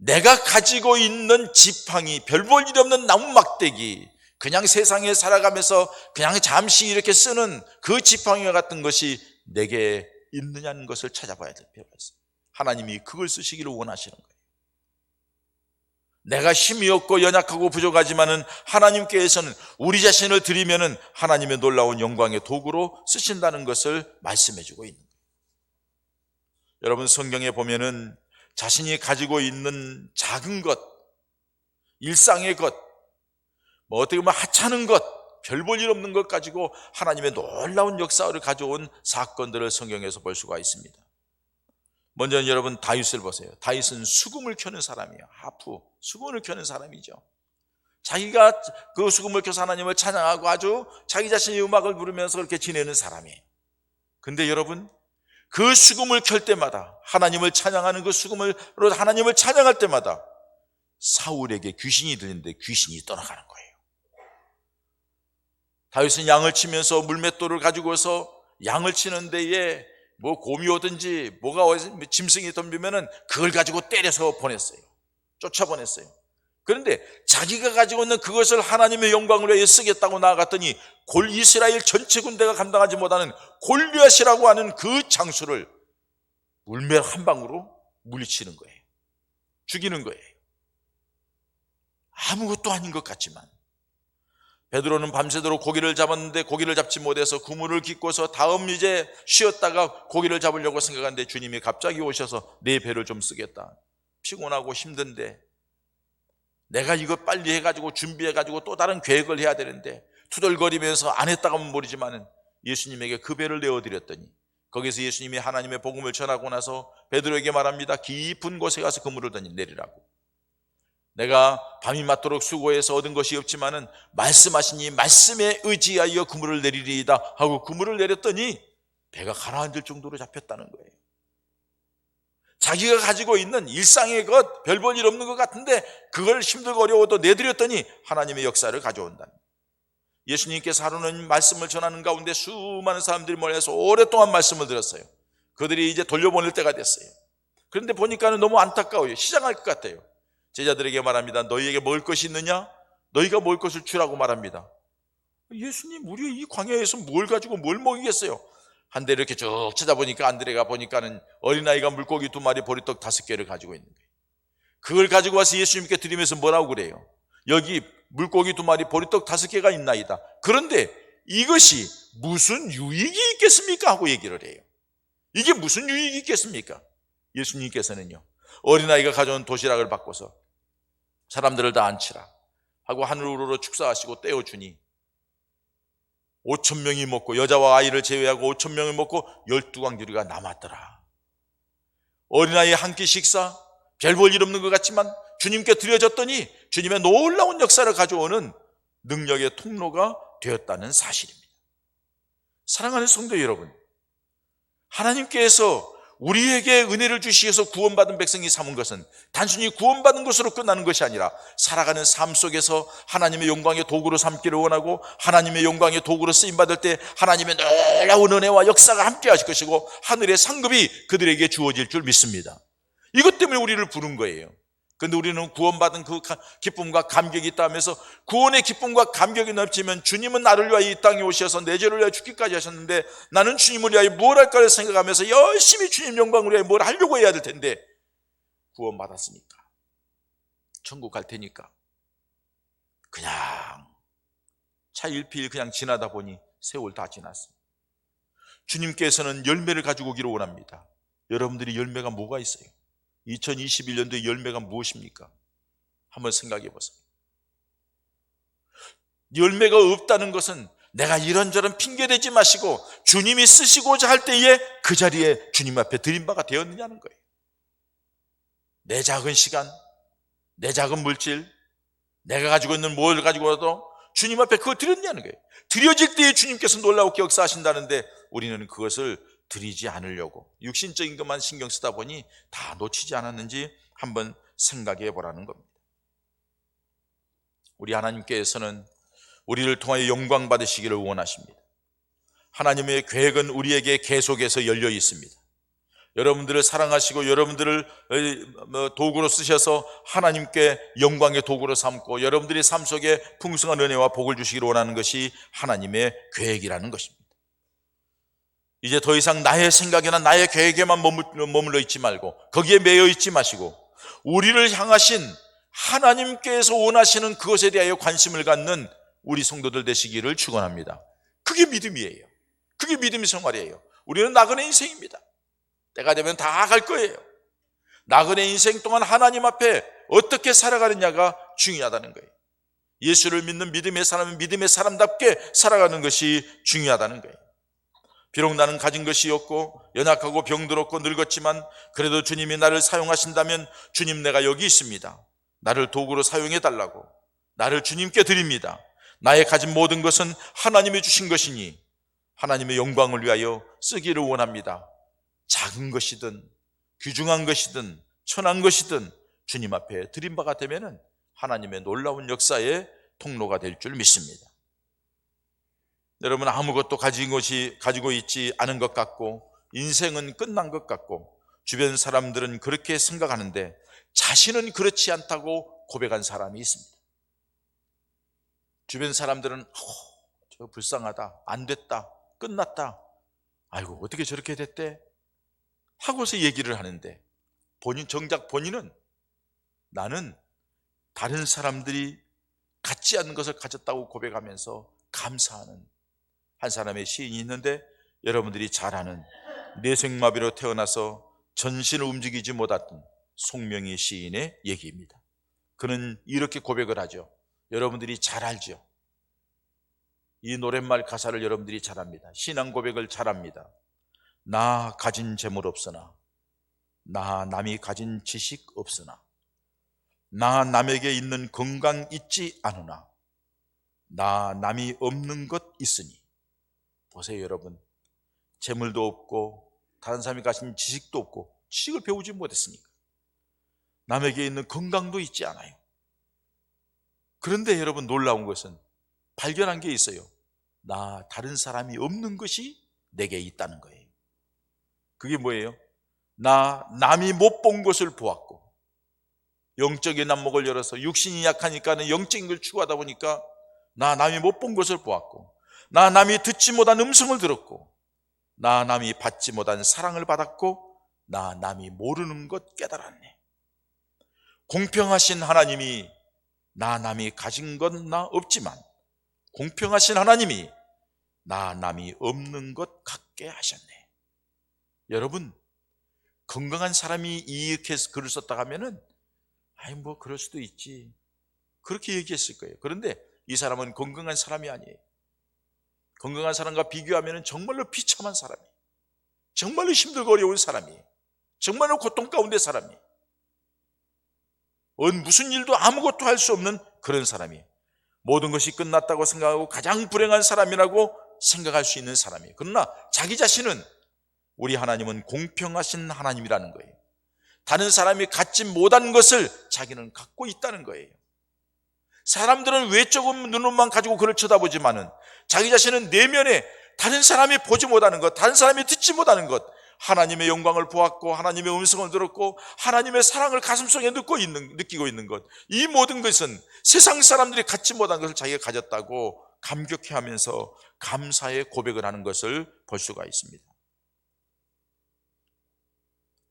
내가 가지고 있는 지팡이, 별 볼 일 없는 나무 막대기, 그냥 세상에 살아가면서 그냥 잠시 이렇게 쓰는 그 지팡이와 같은 것이 내게 있느냐는 것을 찾아봐야 될 필요가 있어요. 하나님이 그걸 쓰시기를 원하시는 거예요. 내가 힘이 없고 연약하고 부족하지만은 하나님께서는 우리 자신을 드리면은 하나님의 놀라운 영광의 도구로 쓰신다는 것을 말씀해 주고 있는 거예요. 여러분, 성경에 보면은 자신이 가지고 있는 작은 것, 일상의 것, 어떻게 보면 하찮은 것, 별 볼 일 없는 것 가지고 하나님의 놀라운 역사를 가져온 사건들을 성경에서 볼 수가 있습니다. 먼저 여러분, 다윗을 보세요. 다윗은 수금을 켜는 사람이에요. 하프, 수금을 켜는 사람이죠. 자기가 그 수금을 켜서 하나님을 찬양하고 아주 자기 자신의 음악을 부르면서 그렇게 지내는 사람이에요. 근데 여러분, 그 수금을 켤 때마다, 하나님을 찬양하는 그 수금으로 하나님을 찬양할 때마다 사울에게 귀신이 들리는데 귀신이 떠나가는 거예요. 다윗은 양을 치면서 물맷돌을 가지고서 양을 치는 데에 곰이 오든지 짐승이 덤비면은 그걸 가지고 때려서 보냈어요. 쫓아보냈어요. 그런데 자기가 가지고 있는 그것을 하나님의 영광을 위해 쓰겠다고 나아갔더니 이스라엘 전체 군대가 감당하지 못하는 골리앗이라고 하는 그 장수를 물맷 한 방으로 물리치는 거예요. 죽이는 거예요. 아무것도 아닌 것 같지만 베드로는 밤새도록 고기를 잡았는데 고기를 잡지 못해서 그물을 깃고서 다음 이제 쉬었다가 고기를 잡으려고 생각하는데 주님이 갑자기 오셔서 내 배를 좀 쓰겠다. 피곤하고 힘든데 내가 이거 빨리 해가지고 준비해가지고 또 다른 계획을 해야 되는데 투덜거리면서 안 했다가 하면 모르지만은 예수님에게 그 배를 내어드렸더니 거기서 예수님이 하나님의 복음을 전하고 나서 베드로에게 말합니다. 깊은 곳에 가서 그물을 내리라고. 내가 밤이 맞도록 수고해서 얻은 것이 없지만은 말씀하시니 말씀에 의지하여 그물을 내리리이다 하고 그물을 내렸더니 배가 가라앉을 정도로 잡혔다는 거예요. 자기가 가지고 있는 일상의 것, 별 볼 일 없는 것 같은데 그걸 힘들고 어려워도 내드렸더니 하나님의 역사를 가져온다. 예수님께서 하루는 말씀을 전하는 가운데 수많은 사람들이 모여서 오랫동안 말씀을 들었어요. 그들이 이제 돌려보낼 때가 됐어요. 그런데 보니까는 너무 안타까워요. 시장할 것 같아요. 제자들에게 말합니다. 너희에게 먹을 것이 있느냐? 너희가 먹을 것을 주라고 말합니다. 예수님, 우리 이 광야에서 뭘 가지고 뭘 먹이겠어요? 한데 이렇게 쭉 찾아보니까 안드레가 보니까는 어린아이가 물고기 2마리 보리떡 5개를 가지고 있는 거예요. 그걸 가지고 와서 예수님께 드리면서 뭐라고 그래요? 여기 물고기 2마리 보리떡 5개가 있나이다. 그런데 이것이 무슨 유익이 있겠습니까? 하고 얘기를 해요. 이게 무슨 유익이 있겠습니까? 예수님께서는요, 어린아이가 가져온 도시락을 바꿔서 사람들을 다 앉히라 하고 하늘으로 축사하시고 떼어주니 5,000명이 먹고, 여자와 아이를 제외하고 5,000명을 먹고 12광주리가 남았더라. 어린아이 한 끼 식사, 별 볼 일 없는 것 같지만 주님께 드려졌더니 주님의 놀라운 역사를 가져오는 능력의 통로가 되었다는 사실입니다. 사랑하는 성도 여러분, 하나님께서 우리에게 은혜를 주시어서 구원받은 백성이 삼은 것은 단순히 구원받은 것으로 끝나는 것이 아니라 살아가는 삶 속에서 하나님의 영광의 도구로 삼기를 원하고 하나님의 영광의 도구로 쓰임받을 때 하나님의 놀라운 은혜와 역사가 함께 하실 것이고 하늘의 상급이 그들에게 주어질 줄 믿습니다. 이것 때문에 우리를 부른 거예요. 근데 우리는 구원받은 그 기쁨과 감격이 있다 하면서 구원의 기쁨과 감격이 넘치면 주님은 나를 위하여 이 땅에 오셔서 내 죄를 위하여 죽기까지 하셨는데 나는 주님을 위하여 뭘 할까를 생각하면서 열심히 주님 영광을 위하여 뭘 하려고 해야 될 텐데 구원받았으니까 천국 갈 테니까 그냥 차일피일 그냥 지나다 보니 세월 다 지났어요. 주님께서는 열매를 가지고 오기를 원합니다. 여러분들이 열매가 뭐가 있어요? 2021년도의 열매가 무엇입니까? 한번 생각해 보세요. 열매가 없다는 것은 내가 이런저런 핑계대지 마시고 주님이 쓰시고자 할 때에 그 자리에 주님 앞에 드린 바가 되었느냐는 거예요. 내 작은 시간, 내 작은 물질, 내가 가지고 있는 뭘 가지고 와도 주님 앞에 그거 드렸냐는 거예요. 드려질 때에 주님께서 놀라우게 역사하신다는데 우리는 그것을 드리지 않으려고 육신적인 것만 신경 쓰다 보니 다 놓치지 않았는지 한번 생각해 보라는 겁니다. 우리 하나님께서는 우리를 통하여 영광 받으시기를 원하십니다. 하나님의 계획은 우리에게 계속해서 열려 있습니다. 여러분들을 사랑하시고 여러분들을 도구로 쓰셔서 하나님께 영광의 도구로 삼고 여러분들의 삶 속에 풍성한 은혜와 복을 주시기를 원하는 것이 하나님의 계획이라는 것입니다. 이제 더 이상 나의 생각이나 나의 계획에만 머물러 있지 말고 거기에 매여 있지 마시고 우리를 향하신 하나님께서 원하시는 그것에 대하여 관심을 갖는 우리 성도들 되시기를 축원합니다. 그게 믿음이에요. 그게 믿음의 생활이에요. 우리는 나그네 인생입니다. 때가 되면 다 갈 거예요. 나그네 인생 동안 하나님 앞에 어떻게 살아가느냐가 중요하다는 거예요. 예수를 믿는 믿음의 사람은 믿음의 사람답게 살아가는 것이 중요하다는 거예요. 비록 나는 가진 것이 없고 연약하고 병들었고 늙었지만 그래도 주님이 나를 사용하신다면 주님 내가 여기 있습니다. 나를 도구로 사용해 달라고 나를 주님께 드립니다. 나의 가진 모든 것은 하나님이 주신 것이니 하나님의 영광을 위하여 쓰기를 원합니다. 작은 것이든 귀중한 것이든 천한 것이든 주님 앞에 드린 바가 되면 하나님의 놀라운 역사의 통로가 될 줄 믿습니다. 여러분 아무것도 가지고 있지 않은 것 같고 인생은 끝난 것 같고 주변 사람들은 그렇게 생각하는데 자신은 그렇지 않다고 고백한 사람이 있습니다. 주변 사람들은 저 불쌍하다, 안 됐다, 끝났다, 아이고 어떻게 저렇게 됐대 하고서 얘기를 하는데 정작 본인은 나는 다른 사람들이 갖지 않는 것을 가졌다고 고백하면서 감사하는 한 사람의 시인이 있는데 여러분들이 잘 아는 뇌생마비로 태어나서 전신을 움직이지 못했던 송명희 시인의 얘기입니다. 그는 이렇게 고백을 하죠. 여러분들이 잘 알죠. 이 노랫말 가사를 여러분들이 잘 압니다. 신앙 고백을 잘 압니다. 나 가진 재물 없으나 나 남이 가진 지식 없으나 나 남에게 있는 건강 있지 않으나 나 남이 없는 것 있으니. 보세요 여러분, 재물도 없고 다른 사람이 가진 지식도 없고 지식을 배우지 못했으니까 남에게 있는 건강도 있지 않아요. 그런데 여러분 놀라운 것은 발견한 게 있어요. 나 다른 사람이 없는 것이 내게 있다는 거예요. 그게 뭐예요? 나 남이 못 본 것을 보았고 영적인 안목을 열어서 육신이 약하니까는 영적인 걸 추구하다 보니까 나 남이 못 본 것을 보았고 나 남이 듣지 못한 음성을 들었고 나 남이 받지 못한 사랑을 받았고 나 남이 모르는 것 깨달았네. 공평하신 하나님이 나 남이 가진 건 나 없지만 공평하신 하나님이 나 남이 없는 것 같게 하셨네. 여러분 건강한 사람이 이렇게 글을 썼다 하면은 아이 뭐 그럴 수도 있지 그렇게 얘기했을 거예요. 그런데 이 사람은 건강한 사람이 아니에요. 건강한 사람과 비교하면 정말로 비참한 사람이, 정말로 힘들고 어려운 사람이, 정말로 고통 가운데 사람이, 무슨 일도 아무것도 할 수 없는 그런 사람이, 모든 것이 끝났다고 생각하고 가장 불행한 사람이라고 생각할 수 있는 사람이. 그러나 자기 자신은 우리 하나님은 공평하신 하나님이라는 거예요. 다른 사람이 갖지 못한 것을 자기는 갖고 있다는 거예요. 사람들은 외적인 눈으로만 가지고 그를 쳐다보지만은 자기 자신은 내면에 다른 사람이 보지 못하는 것, 다른 사람이 듣지 못하는 것, 하나님의 영광을 보았고 하나님의 음성을 들었고 하나님의 사랑을 가슴속에 느끼고 있는 것, 이 모든 것은 세상 사람들이 갖지 못한 것을 자기가 가졌다고 감격해하면서 감사의 고백을 하는 것을 볼 수가 있습니다.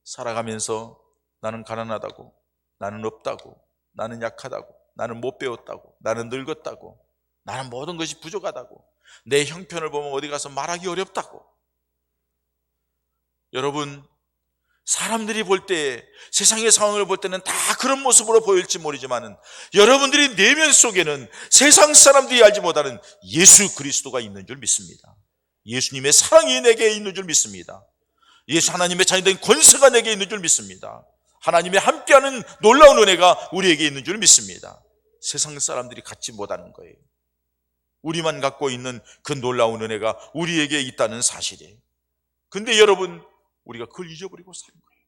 살아가면서 나는 가난하다고, 나는 없다고, 나는 약하다고, 나는 못 배웠다고, 나는 늙었다고, 나는 모든 것이 부족하다고, 내 형편을 보면 어디 가서 말하기 어렵다고. 여러분, 사람들이 볼 때, 세상의 상황을 볼 때는 다 그런 모습으로 보일지 모르지만 여러분들이 내면 속에는 세상 사람들이 알지 못하는 예수 그리스도가 있는 줄 믿습니다. 예수님의 사랑이 내게 있는 줄 믿습니다. 예수 하나님의 자녀된 권세가 내게 있는 줄 믿습니다. 하나님의 함께하는 놀라운 은혜가 우리에게 있는 줄 믿습니다. 세상 사람들이 갖지 못하는 거예요. 우리만 갖고 있는 그 놀라운 은혜가 우리에게 있다는 사실이에요. 근데 여러분, 우리가 그걸 잊어버리고 사는 거예요.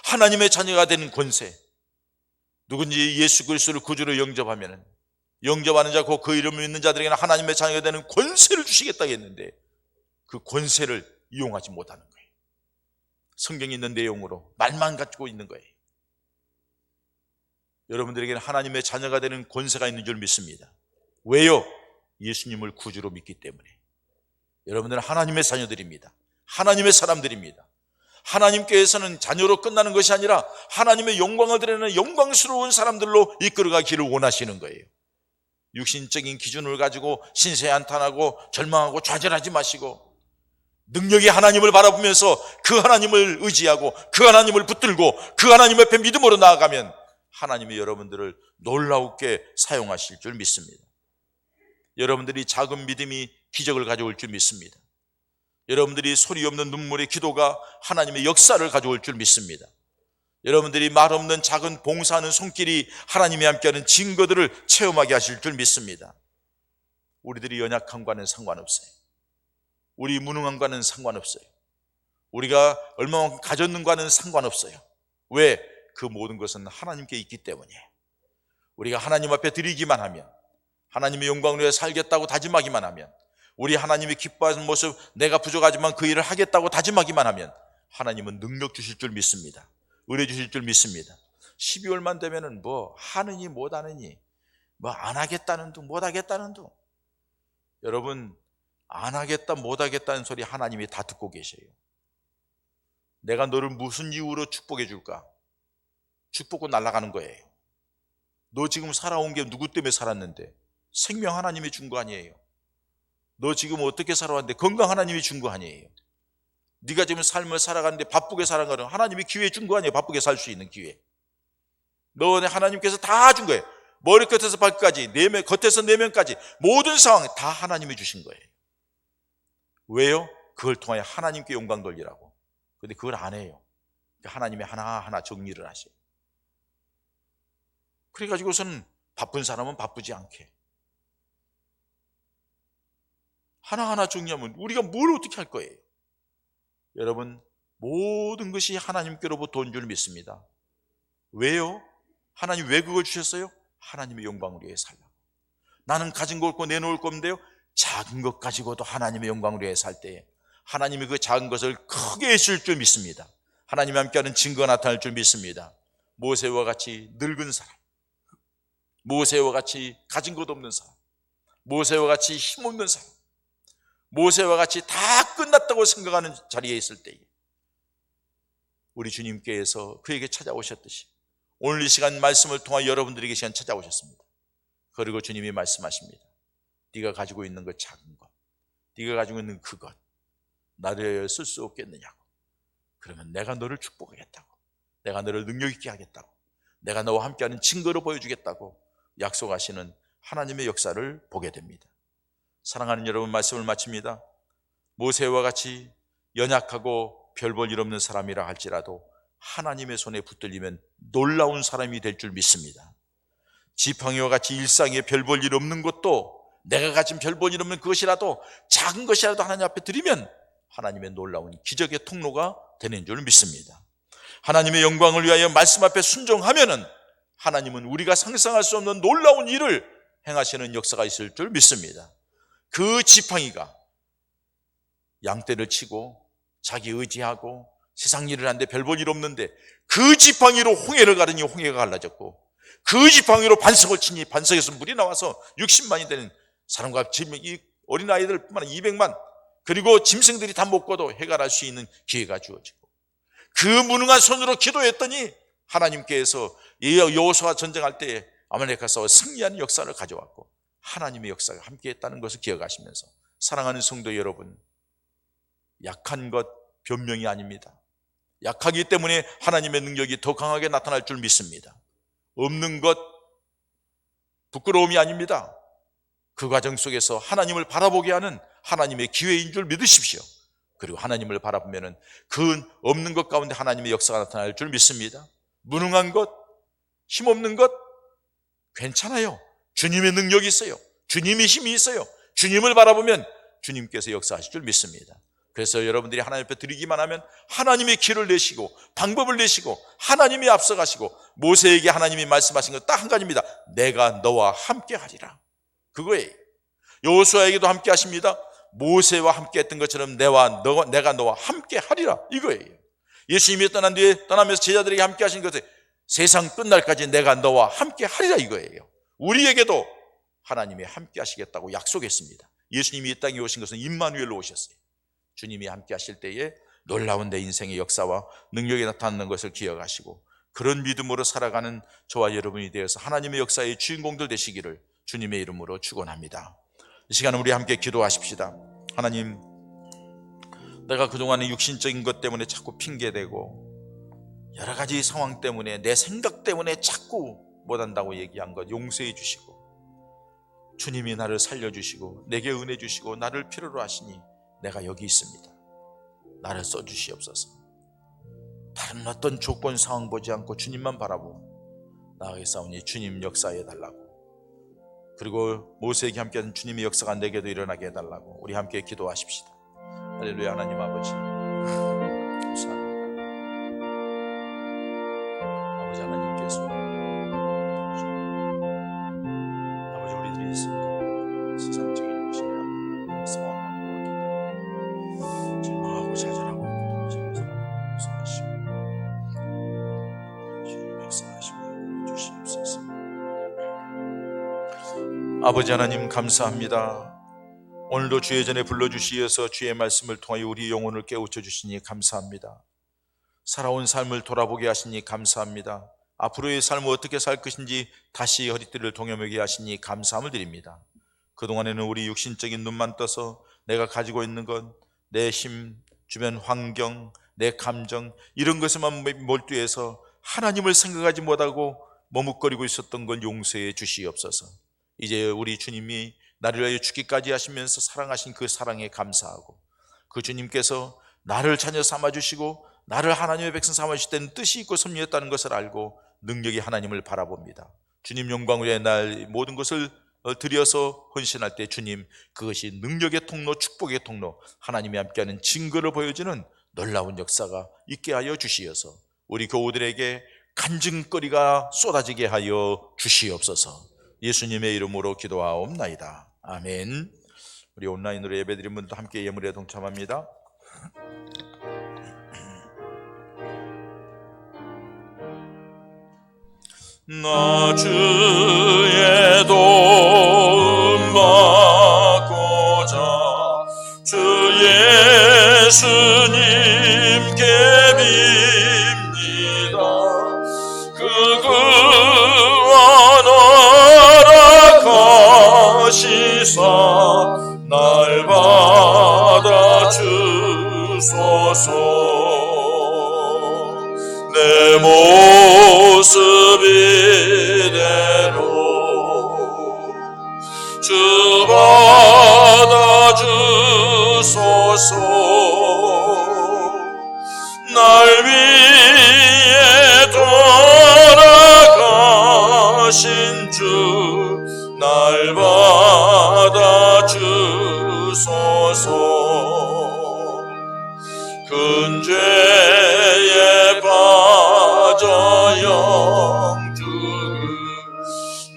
하나님의 자녀가 되는 권세, 누군지 예수 그리스도를 구주로 영접하면, 영접하는 자, 그 이름을 믿는 자들에게는 하나님의 자녀가 되는 권세를 주시겠다고 했는데 그 권세를 이용하지 못하는 거예요. 성경에 있는 내용으로 말만 가지고 있는 거예요. 여러분들에게는 하나님의 자녀가 되는 권세가 있는 줄 믿습니다. 왜요? 예수님을 구주로 믿기 때문에. 여러분들은 하나님의 자녀들입니다. 하나님의 사람들입니다. 하나님께서는 자녀로 끝나는 것이 아니라 하나님의 영광을 드리는 영광스러운 사람들로 이끌어가기를 원하시는 거예요. 육신적인 기준을 가지고 신세에 한탄하고 절망하고 좌절하지 마시고, 능력의 하나님을 바라보면서 그 하나님을 의지하고 그 하나님을 붙들고 그 하나님 앞에 믿음으로 나아가면 하나님이 여러분들을 놀라우게 사용하실 줄 믿습니다. 여러분들이 작은 믿음이 기적을 가져올 줄 믿습니다. 여러분들이 소리 없는 눈물의 기도가 하나님의 역사를 가져올 줄 믿습니다. 여러분들이 말 없는 작은 봉사하는 손길이 하나님이 함께하는 증거들을 체험하게 하실 줄 믿습니다. 우리들이 연약함과는 상관없어요. 우리 무능함과는 상관없어요. 우리가 얼마만큼 가졌는가는 상관없어요. 왜? 그 모든 것은 하나님께 있기 때문이에요. 우리가 하나님 앞에 드리기만 하면, 하나님의 영광을 위해 살겠다고 다짐하기만 하면, 우리 하나님이 기뻐하는 모습, 내가 부족하지만 그 일을 하겠다고 다짐하기만 하면 하나님은 능력 주실 줄 믿습니다. 은혜 주실 줄 믿습니다. 12월만 되면은 뭐 하느니 못하느니, 뭐 안 하겠다는 둥 못 하겠다는 둥. 여러분, 안 하겠다 못 하겠다는 소리 하나님이 다 듣고 계셔요. 내가 너를 무슨 이유로 축복해 줄까? 축복고 날아가는 거예요. 너 지금 살아온 게 누구 때문에 살았는데? 생명 하나님이 준 거 아니에요. 너 지금 어떻게 살아왔는데? 건강 하나님이 준 거 아니에요. 네가 지금 삶을 살아가는데 바쁘게 살아가는 하나님이 기회 준 거 아니에요. 바쁘게 살 수 있는 기회. 너네 하나님께서 다 준 거예요. 머리끝에서 발끝까지, 내면, 겉에서 내면까지 모든 상황 다 하나님이 주신 거예요. 왜요? 그걸 통하여 하나님께 영광 돌리라고. 근데 그걸 안 해요. 하나님이 하나하나 정리를 하셔요. 그래가지고서는 바쁜 사람은 바쁘지 않게 하나하나 정리하면 우리가 뭘 어떻게 할 거예요? 여러분, 모든 것이 하나님께로부터 온 줄 믿습니다. 왜요? 하나님 왜 그걸 주셨어요? 하나님의 영광을 위해 살라고. 나는 가진 거 없고 내놓을 건데요, 작은 것 가지고도 하나님의 영광을 위해 살 때에 하나님이 그 작은 것을 크게 해줄 줄 믿습니다. 하나님이 함께하는 증거가 나타날 줄 믿습니다. 모세와 같이 늙은 사람, 모세와 같이 가진 것 없는 사람, 모세와 같이 힘없는 사람, 모세와 같이 다 끝났다고 생각하는 자리에 있을 때에 우리 주님께서 그에게 찾아오셨듯이 오늘 이 시간 말씀을 통해 여러분들에게 시간 찾아오셨습니다. 그리고 주님이 말씀하십니다. 네가 가지고 있는 것 작은 것, 네가 가지고 있는 그것 나를 위하여 쓸 수 없겠느냐고. 그러면 내가 너를 축복하겠다고, 내가 너를 능력 있게 하겠다고, 내가 너와 함께하는 증거를 보여주겠다고 약속하시는 하나님의 역사를 보게 됩니다. 사랑하는 여러분, 말씀을 마칩니다. 모세와 같이 연약하고 별 볼 일 없는 사람이라 할지라도 하나님의 손에 붙들리면 놀라운 사람이 될 줄 믿습니다. 지팡이와 같이 일상에 별 볼 일 없는 것도, 내가 가진 별 볼 일 없는 그것이라도, 작은 것이라도 하나님 앞에 드리면 하나님의 놀라운 기적의 통로가 되는 줄 믿습니다. 하나님의 영광을 위하여 말씀 앞에 순종하면은 하나님은 우리가 상상할 수 없는 놀라운 일을 행하시는 역사가 있을 줄 믿습니다. 그 지팡이가 양떼를 치고 자기 의지하고 세상 일을 하는데 별 볼 일 없는데 그 지팡이로 홍해를 가르니 홍해가 갈라졌고, 그 지팡이로 반석을 치니 반석에서 물이 나와서 60만이 되는 사람과 이 어린아이들뿐만 아니라 200만, 그리고 짐승들이 다 먹고도 해갈할 수 있는 기회가 주어지고, 그 무능한 손으로 기도했더니 하나님께서 여호수아가 전쟁할 때 아말렉과 싸워 승리하는 역사를 가져왔고, 하나님의 역사가 함께했다는 것을 기억하시면서, 사랑하는 성도 여러분, 약한 것 변명이 아닙니다. 약하기 때문에 하나님의 능력이 더 강하게 나타날 줄 믿습니다. 없는 것 부끄러움이 아닙니다. 그 과정 속에서 하나님을 바라보게 하는 하나님의 기회인 줄 믿으십시오. 그리고 하나님을 바라보면 그 없는 것 가운데 하나님의 역사가 나타날 줄 믿습니다. 무능한 것, 힘없는 것 괜찮아요. 주님의 능력이 있어요. 주님의 힘이 있어요. 주님을 바라보면 주님께서 역사하실 줄 믿습니다. 그래서 여러분들이 하나님 앞에 드리기만 하면 하나님의 길을 내시고 방법을 내시고 하나님이 앞서가시고, 모세에게 하나님이 말씀하신 것 딱 한 가지입니다. 내가 너와 함께 하리라. 그거예요. 여호수아에게도 함께 하십니다. 모세와 함께 했던 것처럼 내가 너와 함께 하리라, 이거예요. 예수님이 떠난 뒤에 떠나면서 제자들에게 함께 하신 것은 세상 끝날까지 내가 너와 함께 하리라, 이거예요. 우리에게도 하나님이 함께 하시겠다고 약속했습니다. 예수님이 이 땅에 오신 것은 임마누엘로 오셨어요. 주님이 함께 하실 때에 놀라운 내 인생의 역사와 능력이 나타나는 것을 기억하시고, 그런 믿음으로 살아가는 저와 여러분이 되어서 하나님의 역사의 주인공들 되시기를 주님의 이름으로 축원합니다. 이 시간은 우리 함께 기도하십시다. 하나님, 내가 그동안에 육신적인 것 때문에 자꾸 핑계대고 여러 가지 상황 때문에 내 생각 때문에 자꾸 못한다고 얘기한 것 용서해 주시고, 주님이 나를 살려주시고 내게 은혜 주시고 나를 필요로 하시니 내가 여기 있습니다. 나를 써주시옵소서. 다른 어떤 조건 상황 보지 않고 주님만 바라보고 나아가겠사오니 주님 역사해 달라고, 그리고 모세에게 함께한 주님의 역사가 내게도 일어나게 해달라고 우리 함께 기도하십시다. 할렐루야. 하나님 아버지, 감사합니다. 아버지 하나님께서 아버지 우리들이 있습니다. 세상적인 것이냐 상황만 보았기 때문에 절망하고 좌절하고 있는 것을 역사하시고 주님 역사하시고 주시옵소서. 아버지 하나님 감사합니다. 오늘도 주의 전에 불러주시어서 주의 말씀을 통하여 우리 영혼을 깨우쳐 주시니 감사합니다. 살아온 삶을 돌아보게 하시니 감사합니다. 앞으로의 삶을 어떻게 살 것인지 다시 허리띠를 동여매게 하시니 감사함을 드립니다. 그동안에는 우리 육신적인 눈만 떠서 내가 가지고 있는 것, 내 힘, 주변 환경, 내 감정, 이런 것에만 몰두해서 하나님을 생각하지 못하고 머뭇거리고 있었던 건 용서해 주시옵소서. 이제 우리 주님이 나를 위하여 죽기까지 하시면서 사랑하신 그 사랑에 감사하고, 그 주님께서 나를 자녀 삼아주시고 나를 하나님의 백성 삼아주실 때는 뜻이 있고 섭리했다는 것을 알고 능력이 하나님을 바라봅니다. 주님 영광을 위해 날 모든 것을 드려서 헌신할 때 주님, 그것이 능력의 통로, 축복의 통로, 하나님이 함께하는 증거를 보여주는 놀라운 역사가 있게 하여 주시어서 우리 교우들에게 간증거리가 쏟아지게 하여 주시옵소서. 예수님의 이름으로 기도하옵나이다. 아멘. 우리 온라인으로 예배드린 분도 함께 예물에 동참합니다. 나 주의 도움 받고자 주 예수님께 빕니다. 그 구원 허락하시사 날 받아 주소서. 내 모습 이대로 주 받아 주소서. 날 위해 돌아가신 주 날 받아 주소서. 큰 죄에 빠져 영주를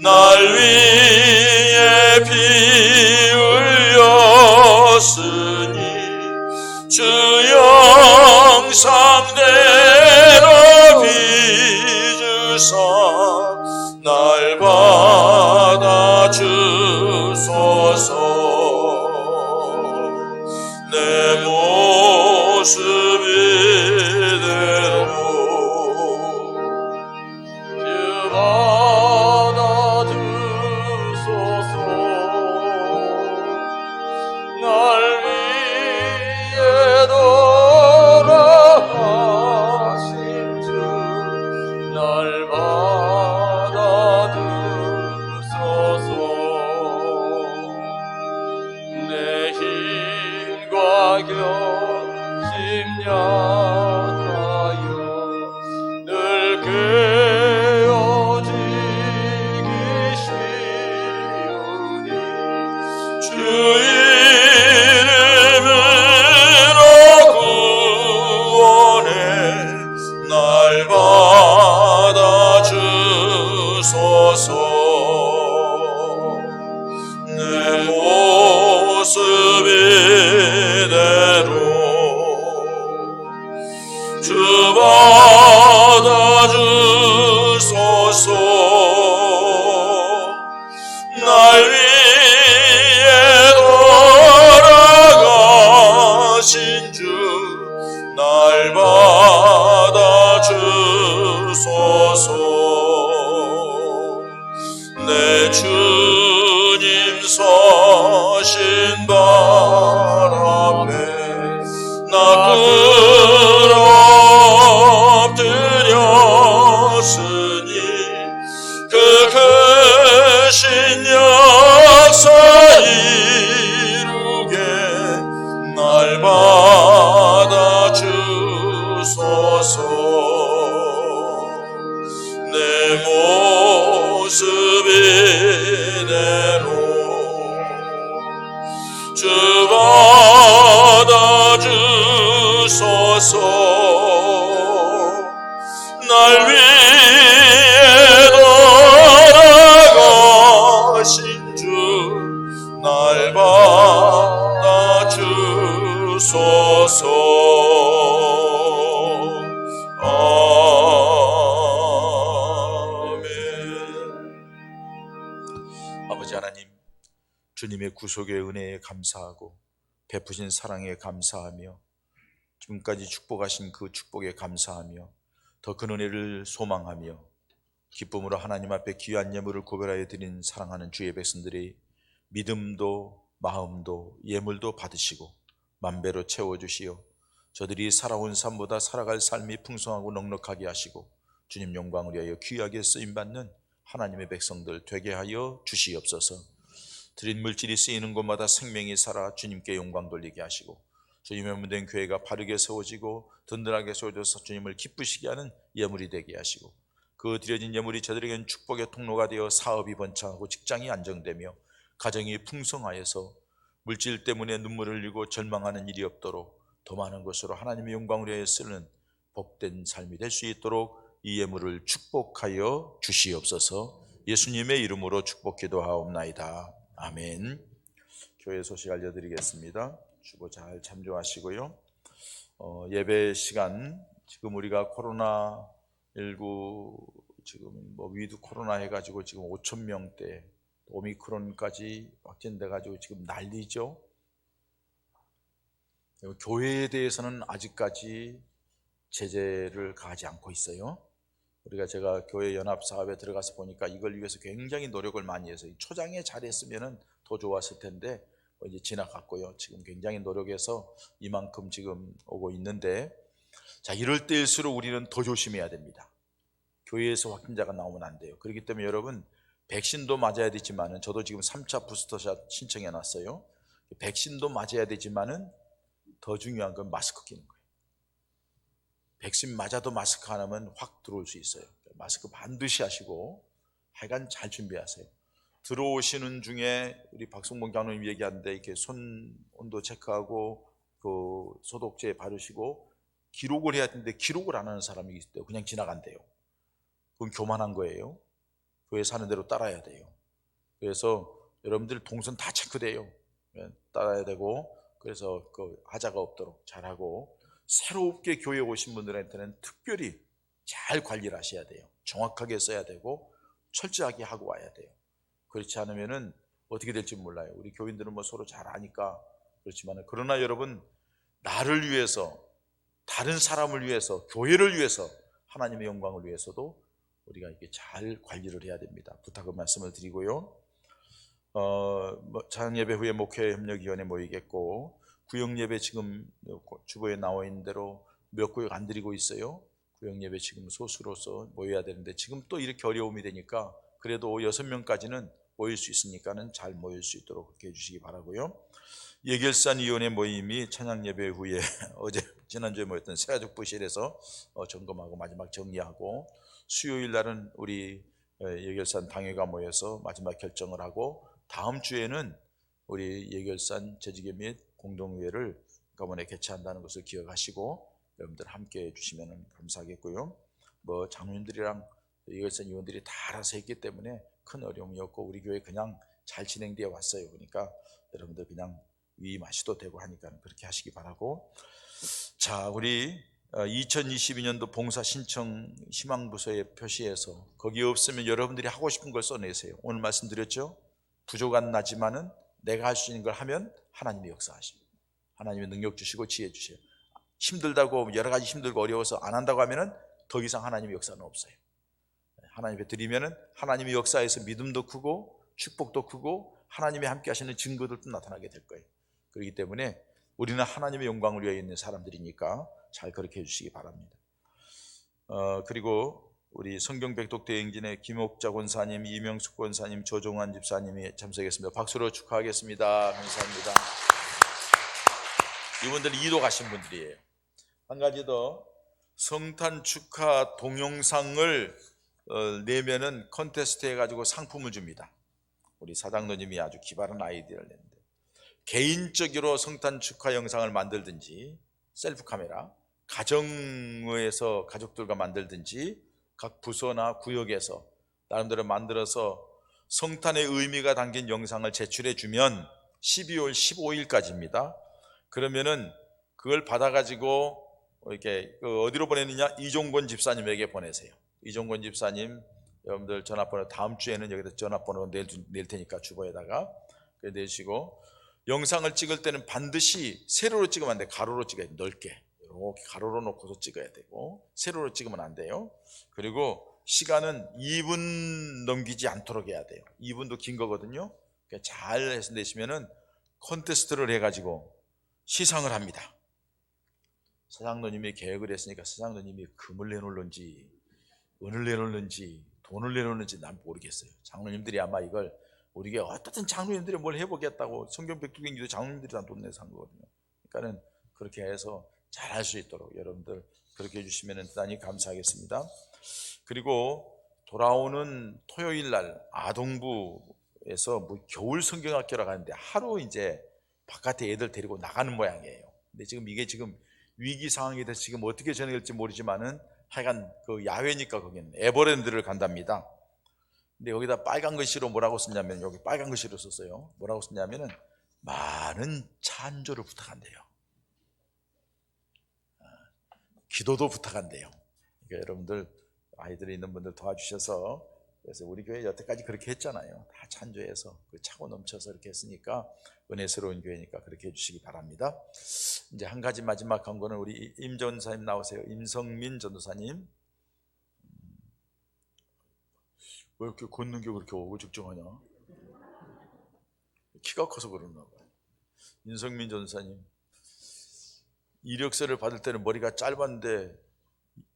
날 위해 피 흘렸으니 주여 상대로 빚으사 날 받아주소서. 내 모습 이대로 주 받아주소서. 날 위해 돌아가신 주 날 받아주소서. 내 힘과 결심 약하여 늘 깨어지기 쉬우니 주 이름으로 구원해 날 받아주소서. 내 모습 이대로 주 받아주소서. 날 위해 돌아가신 주 날 받아주소서. 내 주님 서신 발 앞에 나 엎드렸으니 그 크신 역사 이루게 날 받아주소서. 내 모습 이대로 주 받아주소서. 날 위해 돌아가신 주 날 받아주소서. 아멘. 아버지 하나님, 주님의 구속의 은혜에 감사하고 베푸신 사랑에 감사하며 지금까지 축복하신 그 축복에 감사하며 더 큰 은혜를 소망하며 기쁨으로 하나님 앞에 귀한 예물을 고별하여 드린 사랑하는 주의 백성들의 믿음도 마음도 예물도 받으시고 만배로 채워주시어 저들이 살아온 삶보다 살아갈 삶이 풍성하고 넉넉하게 하시고 주님 영광을 위하여 귀하게 쓰임받는 하나님의 백성들 되게 하여 주시옵소서. 드린 물질이 쓰이는 곳마다 생명이 살아 주님께 영광 돌리게 하시고 주님의 몸된 교회가 바르게 세워지고 든든하게 세워져서 주님을 기쁘시게 하는 예물이 되게 하시고 그 드려진 예물이 저들에게는 축복의 통로가 되어 사업이 번창하고 직장이 안정되며 가정이 풍성하여서 물질 때문에 눈물을 흘리고 절망하는 일이 없도록 더 많은 것으로 하나님의 영광을 위하여 쓰는 복된 삶이 될 수 있도록 이 예물을 축복하여 주시옵소서. 예수님의 이름으로 축복 기도하옵나이다. 아멘. 교회 소식 알려드리겠습니다. 주보 잘 참조하시고요. 예배 시간, 지금 우리가 코로나19 지금 위드 코로나 해가지고 지금 5,000명대 오미크론까지 확진돼가지고 지금 난리죠. 교회에 대해서는 아직까지 제재를 가하지 않고 있어요. 제가 교회 연합 사업에 들어가서 보니까 이걸 위해서 굉장히 노력을 많이 해서 초장에 잘했으면 더 좋았을 텐데 이제 지나갔고요. 지금 굉장히 노력해서 이만큼 지금 오고 있는데, 자, 이럴 때일수록 우리는 더 조심해야 됩니다. 교회에서 확진자가 나오면 안 돼요. 그렇기 때문에 여러분, 백신도 맞아야 되지만은, 저도 지금 3차 부스터샷 신청해 놨어요. 백신도 맞아야 되지만은 더 중요한 건 마스크 끼는 거예요. 백신 맞아도 마스크 안 하면 확 들어올 수 있어요. 마스크 반드시 하시고 하여간 잘 준비하세요. 들어오시는 중에 우리 박성봉 장로님 얘기하는데 이렇게 손 온도 체크하고 그 소독제 바르시고 기록을 해야 되는데 기록을 안 하는 사람이 있어요. 그냥 지나간대요. 그건 교만한 거예요. 교회 사는 대로 따라야 돼요. 그래서 여러분들 동선 다 체크돼요. 따라야 되고, 그래서 그 하자가 없도록 잘하고, 새롭게 교회에 오신 분들한테는 특별히 잘 관리를 하셔야 돼요. 정확하게 써야 되고 철저하게 하고 와야 돼요. 그렇지 않으면은 어떻게 될지 몰라요. 우리 교인들은 뭐 서로 잘 아니까 그렇지만, 그러나 여러분, 나를 위해서, 다른 사람을 위해서, 교회를 위해서, 하나님의 영광을 위해서도 우리가 이렇게 잘 관리를 해야 됩니다. 부탁의 말씀을 드리고요. 자영예배 후에 목회협력위원회 모이겠고, 구역예배 지금 주보에 나와 있는 대로 몇 구역 안 드리고 있어요. 구역예배 지금 소수로서 모여야 되는데 지금 또 이렇게 어려움이 되니까 그래도 6명까지는 모일 수 있으니까는 잘 모일 수 있도록 그렇게 해주시기 바라고요. 예결산위원회 모임이 찬양예배 후에 어제 지난주에 모였던 새가족 부실에서 점검하고 마지막 정리하고, 수요일 날은 우리 예결산 당회가 모여서 마지막 결정을 하고, 다음 주에는 우리 예결산 재직회 및 공동회를 가문에 개최한다는 것을 기억하시고 여러분들 함께 해주시면 감사하겠고요. 뭐 장로님들이랑 예결산 위원들이 다 알아서 했기 때문에 큰 어려움이 없고 우리 교회 그냥 잘 진행되어 왔어요. 그러니까 여러분들 그냥 위임하셔도 되고 하니까 그렇게 하시기 바라고. 자, 우리 2022년도 봉사 신청 희망부서에 표시해서 거기 없으면 여러분들이 하고 싶은 걸 써내세요. 오늘 말씀드렸죠? 부족한 나지만은 내가 할 수 있는 걸 하면 하나님이 역사하십니다. 하나님이 능력 주시고 지혜 주세요. 힘들다고 여러 가지 힘들고 어려워서 안 한다고 하면은 더 이상 하나님의 역사는 없어요. 하나님께 드리면은 하나님의 역사에서 믿음도 크고 축복도 크고 하나님이 함께 하시는 증거들도 나타나게 될 거예요. 그렇기 때문에 우리는 하나님의 영광을 위해 있는 사람들이니까 잘 그렇게 해주시기 바랍니다. 그리고 우리 성경백독대행진의 김옥자 권사님, 이명숙 권사님, 조종환 집사님이 참석했습니다. 박수로 축하하겠습니다. 감사합니다. 이분들 2도 가신 분들이에요. 한 가지 더, 성탄 축하 동영상을 내면은 컨테스트 해가지고 상품을 줍니다. 우리 사장노님이 아주 기발한 아이디어를 냈는데, 개인적으로 성탄 축하 영상을 만들든지, 셀프 카메라, 가정에서 가족들과 만들든지, 각 부서나 구역에서 나름대로 만들어서 성탄의 의미가 담긴 영상을 제출해 주면 12월 15일까지입니다. 그러면은 그걸 받아가지고 이렇게 어디로 보내느냐? 이종권 집사님에게 보내세요. 이종권 집사님, 여러분들 전화번호 다음 주에는 여기다 전화번호 낼 테니까 주보에다가 내시고, 영상을 찍을 때는 반드시 세로로 찍으면 안 돼. 가로로 찍어야 돼. 넓게 이렇게 가로로 놓고서 찍어야 되고, 세로로 찍으면 안 돼요. 그리고 시간은 2분 넘기지 않도록 해야 돼요. 2분도 긴 거거든요. 잘 해서 내시면은 콘테스트를 해가지고 시상을 합니다. 사장노님이 계획을 했으니까 사장노님이 금을 내놓는지 은을 내놓는지 돈을 내놓는지 난 모르겠어요. 장로님들이 아마 이걸, 우리가 어떻든 장로님들이 뭘 해보겠다고, 성경백독행기도 장로님들이 다 돈 내서 한 거거든요. 그러니까는 그렇게 해서 잘 할 수 있도록 여러분들 그렇게 해주시면 대단히 감사하겠습니다. 그리고 돌아오는 토요일 날 아동부에서 뭐 겨울 성경학교라고 하는데 하루 이제 바깥에 애들 데리고 나가는 모양이에요. 근데 지금 이게 지금 위기 상황이 돼서 지금 어떻게 진행될지 모르지만은 하여간 그 야외니까 거기는 에버랜드를 간답니다. 근데 여기다 빨간 글씨로 뭐라고 썼냐면, 여기 빨간 글씨로 썼어요. 뭐라고 썼냐면은 많은 찬조를 부탁한대요. 기도도 부탁한대요. 그러니까 여러분들 아이들이 있는 분들 도와주셔서, 그래서 우리 교회 여태까지 그렇게 했잖아요. 다 찬조해서 그 차고 넘쳐서 이렇게 했으니까 은혜스러운 교회니까 그렇게 해주시기 바랍니다. 이제 한 가지 마지막 광고는 우리 임 전사님 나오세요. 임성민 전도사님. 왜 이렇게 걷는 게 그렇게 어글적정하냐? 키가 커서 그러나 봐요. 임성민 전사님, 이력서를 받을 때는 머리가 짧았는데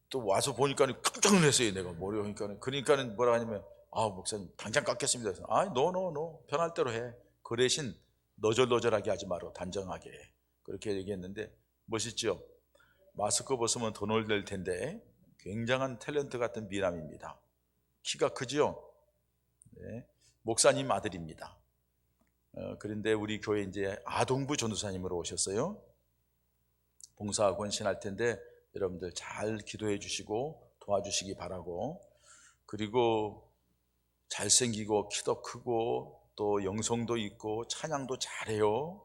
또 와서 보니까 깜짝 놀랐어요. 내가 머리가 그러니까는 뭐라 하냐면, 목사님 당장 깎겠습니다. 노 편할 대로 해. 그 대신 너절너절하게 하지 마라. 단정하게 해. 그렇게 얘기했는데 멋있죠? 마스크 벗으면 돈을 낼 텐데 굉장한 탤런트 같은 미남입니다. 키가 크죠? 네. 목사님 아들입니다. 그런데 우리 교회 이제 아동부 전도사님으로 오셨어요. 봉사하고 헌신할 텐데 여러분들 잘 기도해 주시고 도와주시기 바라고, 그리고 잘생기고 키도 크고 또 영성도 있고 찬양도 잘해요.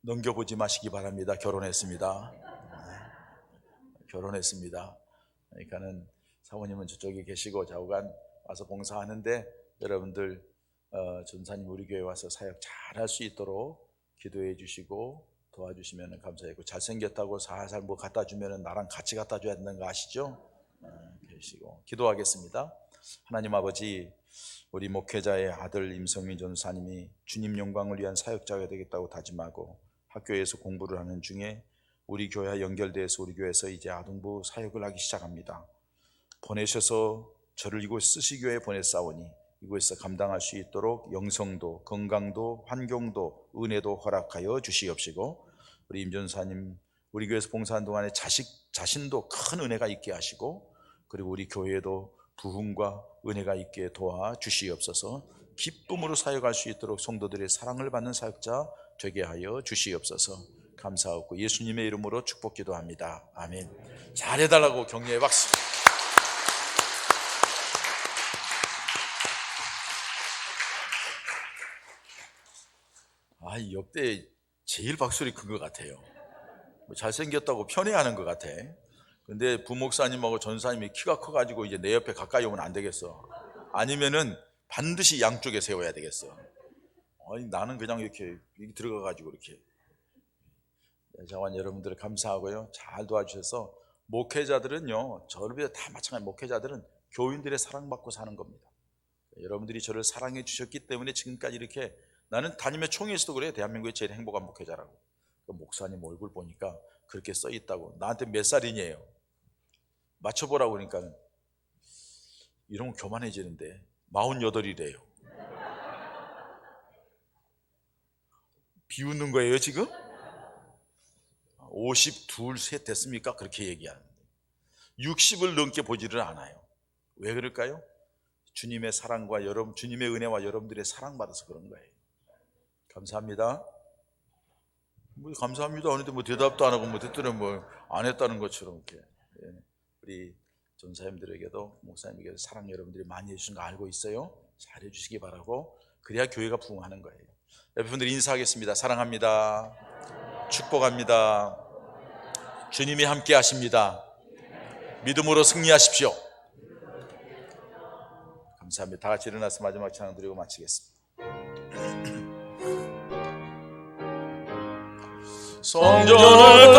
넘겨보지 마시기 바랍니다. 결혼했습니다. 결혼했습니다. 그러니까는 사모님은 저쪽에 계시고 좌우간 와서 봉사하는데 여러분들 전사님 우리 교회 와서 사역 잘 할 수 있도록 기도해 주시고 도와주시면 감사하고, 잘생겼다고 살살 뭐 갖다 주면 나랑 같이 갖다 줘야 되는 거 아시죠? 계시고 기도하겠습니다. 하나님 아버지, 우리 목회자의 아들 임성민 전사님이 주님 영광을 위한 사역자가 되겠다고 다짐하고 학교에서 공부를 하는 중에 우리 교회와 연결돼서 우리 교회에서 이제 아동부 사역을 하기 시작합니다. 보내셔서 저를 이곳 스시교회에 보냈사오니 이곳에서 감당할 수 있도록 영성도, 건강도, 환경도, 은혜도 허락하여 주시옵시고, 우리 임 전사님 우리 교회에서 봉사한 동안에 자신도 큰 은혜가 있게 하시고, 그리고 우리 교회에도 부흥과 은혜가 있게 도와주시옵소서. 기쁨으로 사역할 수 있도록 성도들의 사랑을 받는 사역자 되게 하여 주시옵소서. 감사하고 예수님의 이름으로 축복 기도합니다. 아멘. 잘해달라고 격려의 박수. 역대 제일 박수리 큰 것 같아요. 잘생겼다고 편애하는 것 같아. 근데 부목사님하고 전사님이 키가 커가지고 이제 내 옆에 가까이 오면 안 되겠어. 아니면은 반드시 양쪽에 세워야 되겠어. 나는 그냥 이렇게 들어가가지고 이렇게. 자원 여러분들 감사하고요. 잘 도와주셔서 목회자들은요, 저를 비해 다 마찬가지. 목회자들은 교인들의 사랑받고 사는 겁니다. 여러분들이 저를 사랑해 주셨기 때문에 지금까지 이렇게, 나는 담임의 총회에서도 그래요. 대한민국의 제일 행복한 목회자라고. 목사님 얼굴 보니까 그렇게 써 있다고. 나한테 몇 살이냐요? 맞춰보라고 그러니까 이러면 교만해지는데 48이래요. 비웃는 거예요 지금? 52, 3 됐습니까? 그렇게 얘기하는데 60을 넘게 보지를 않아요. 왜 그럴까요? 주님의 사랑과 주님의 은혜와 여러분들의 사랑받아서 그런 거예요. 감사합니다. 감사합니다 하는데 대답도 안 하고 듣더니 안 했다는 것처럼 이렇게. 우리 전사님들에게도 목사님에게도 사랑 여러분들이 많이 해주신 거 알고 있어요. 잘 해주시기 바라고, 그래야 교회가 부흥하는 거예요. 여러분들 인사하겠습니다. 사랑합니다. 축복합니다. 주님이 함께 하십니다. 믿음으로 승리하십시오. 감사합니다. 다 같이 일어나서 마지막 찬양 드리고 마치겠습니다. 성전을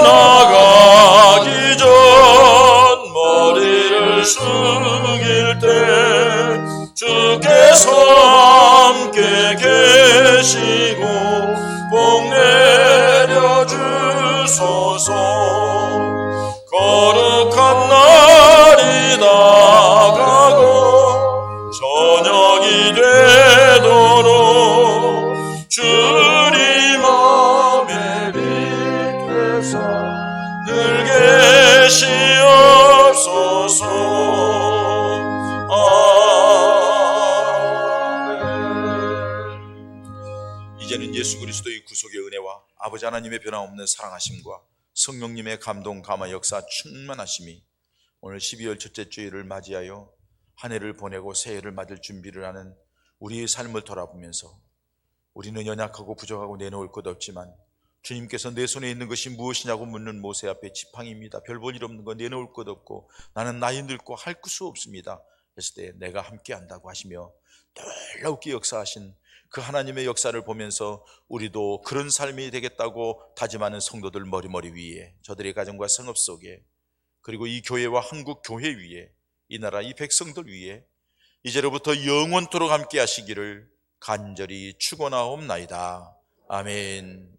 떠나가기 전 머리를 숙일 때 주께서 함께 계시고 복 내려 주소서. 거룩한 날이 다가고 저녁이 되도록 주님 맘에 빛께서 늘 계시옵소서. 아멘. 이제는 예수 그리스도의 구속의 은혜와 아버지 하나님의 변함없는 사랑하심과 성령님의 감동, 감화, 역사 충만하심이 오늘 12월 첫째 주일을 맞이하여 한 해를 보내고 새해를 맞을 준비를 하는 우리의 삶을 돌아보면서, 우리는 연약하고 부족하고 내놓을 것 없지만 주님께서 내 손에 있는 것이 무엇이냐고 묻는 모세 앞에 지팡이입니다. 별 볼 일 없는 거, 내놓을 것 없고 나는 나이 늙고 할 수 없습니다 했을 때 내가 함께 한다고 하시며 놀랍게 역사하신 그 하나님의 역사를 보면서 우리도 그런 삶이 되겠다고 다짐하는 성도들 머리머리 위에, 저들의 가정과 성업 속에, 그리고 이 교회와 한국 교회 위에, 이 나라 이 백성들 위에 이제로부터 영원토록 함께 하시기를 간절히 축원하옵나이다. 아멘.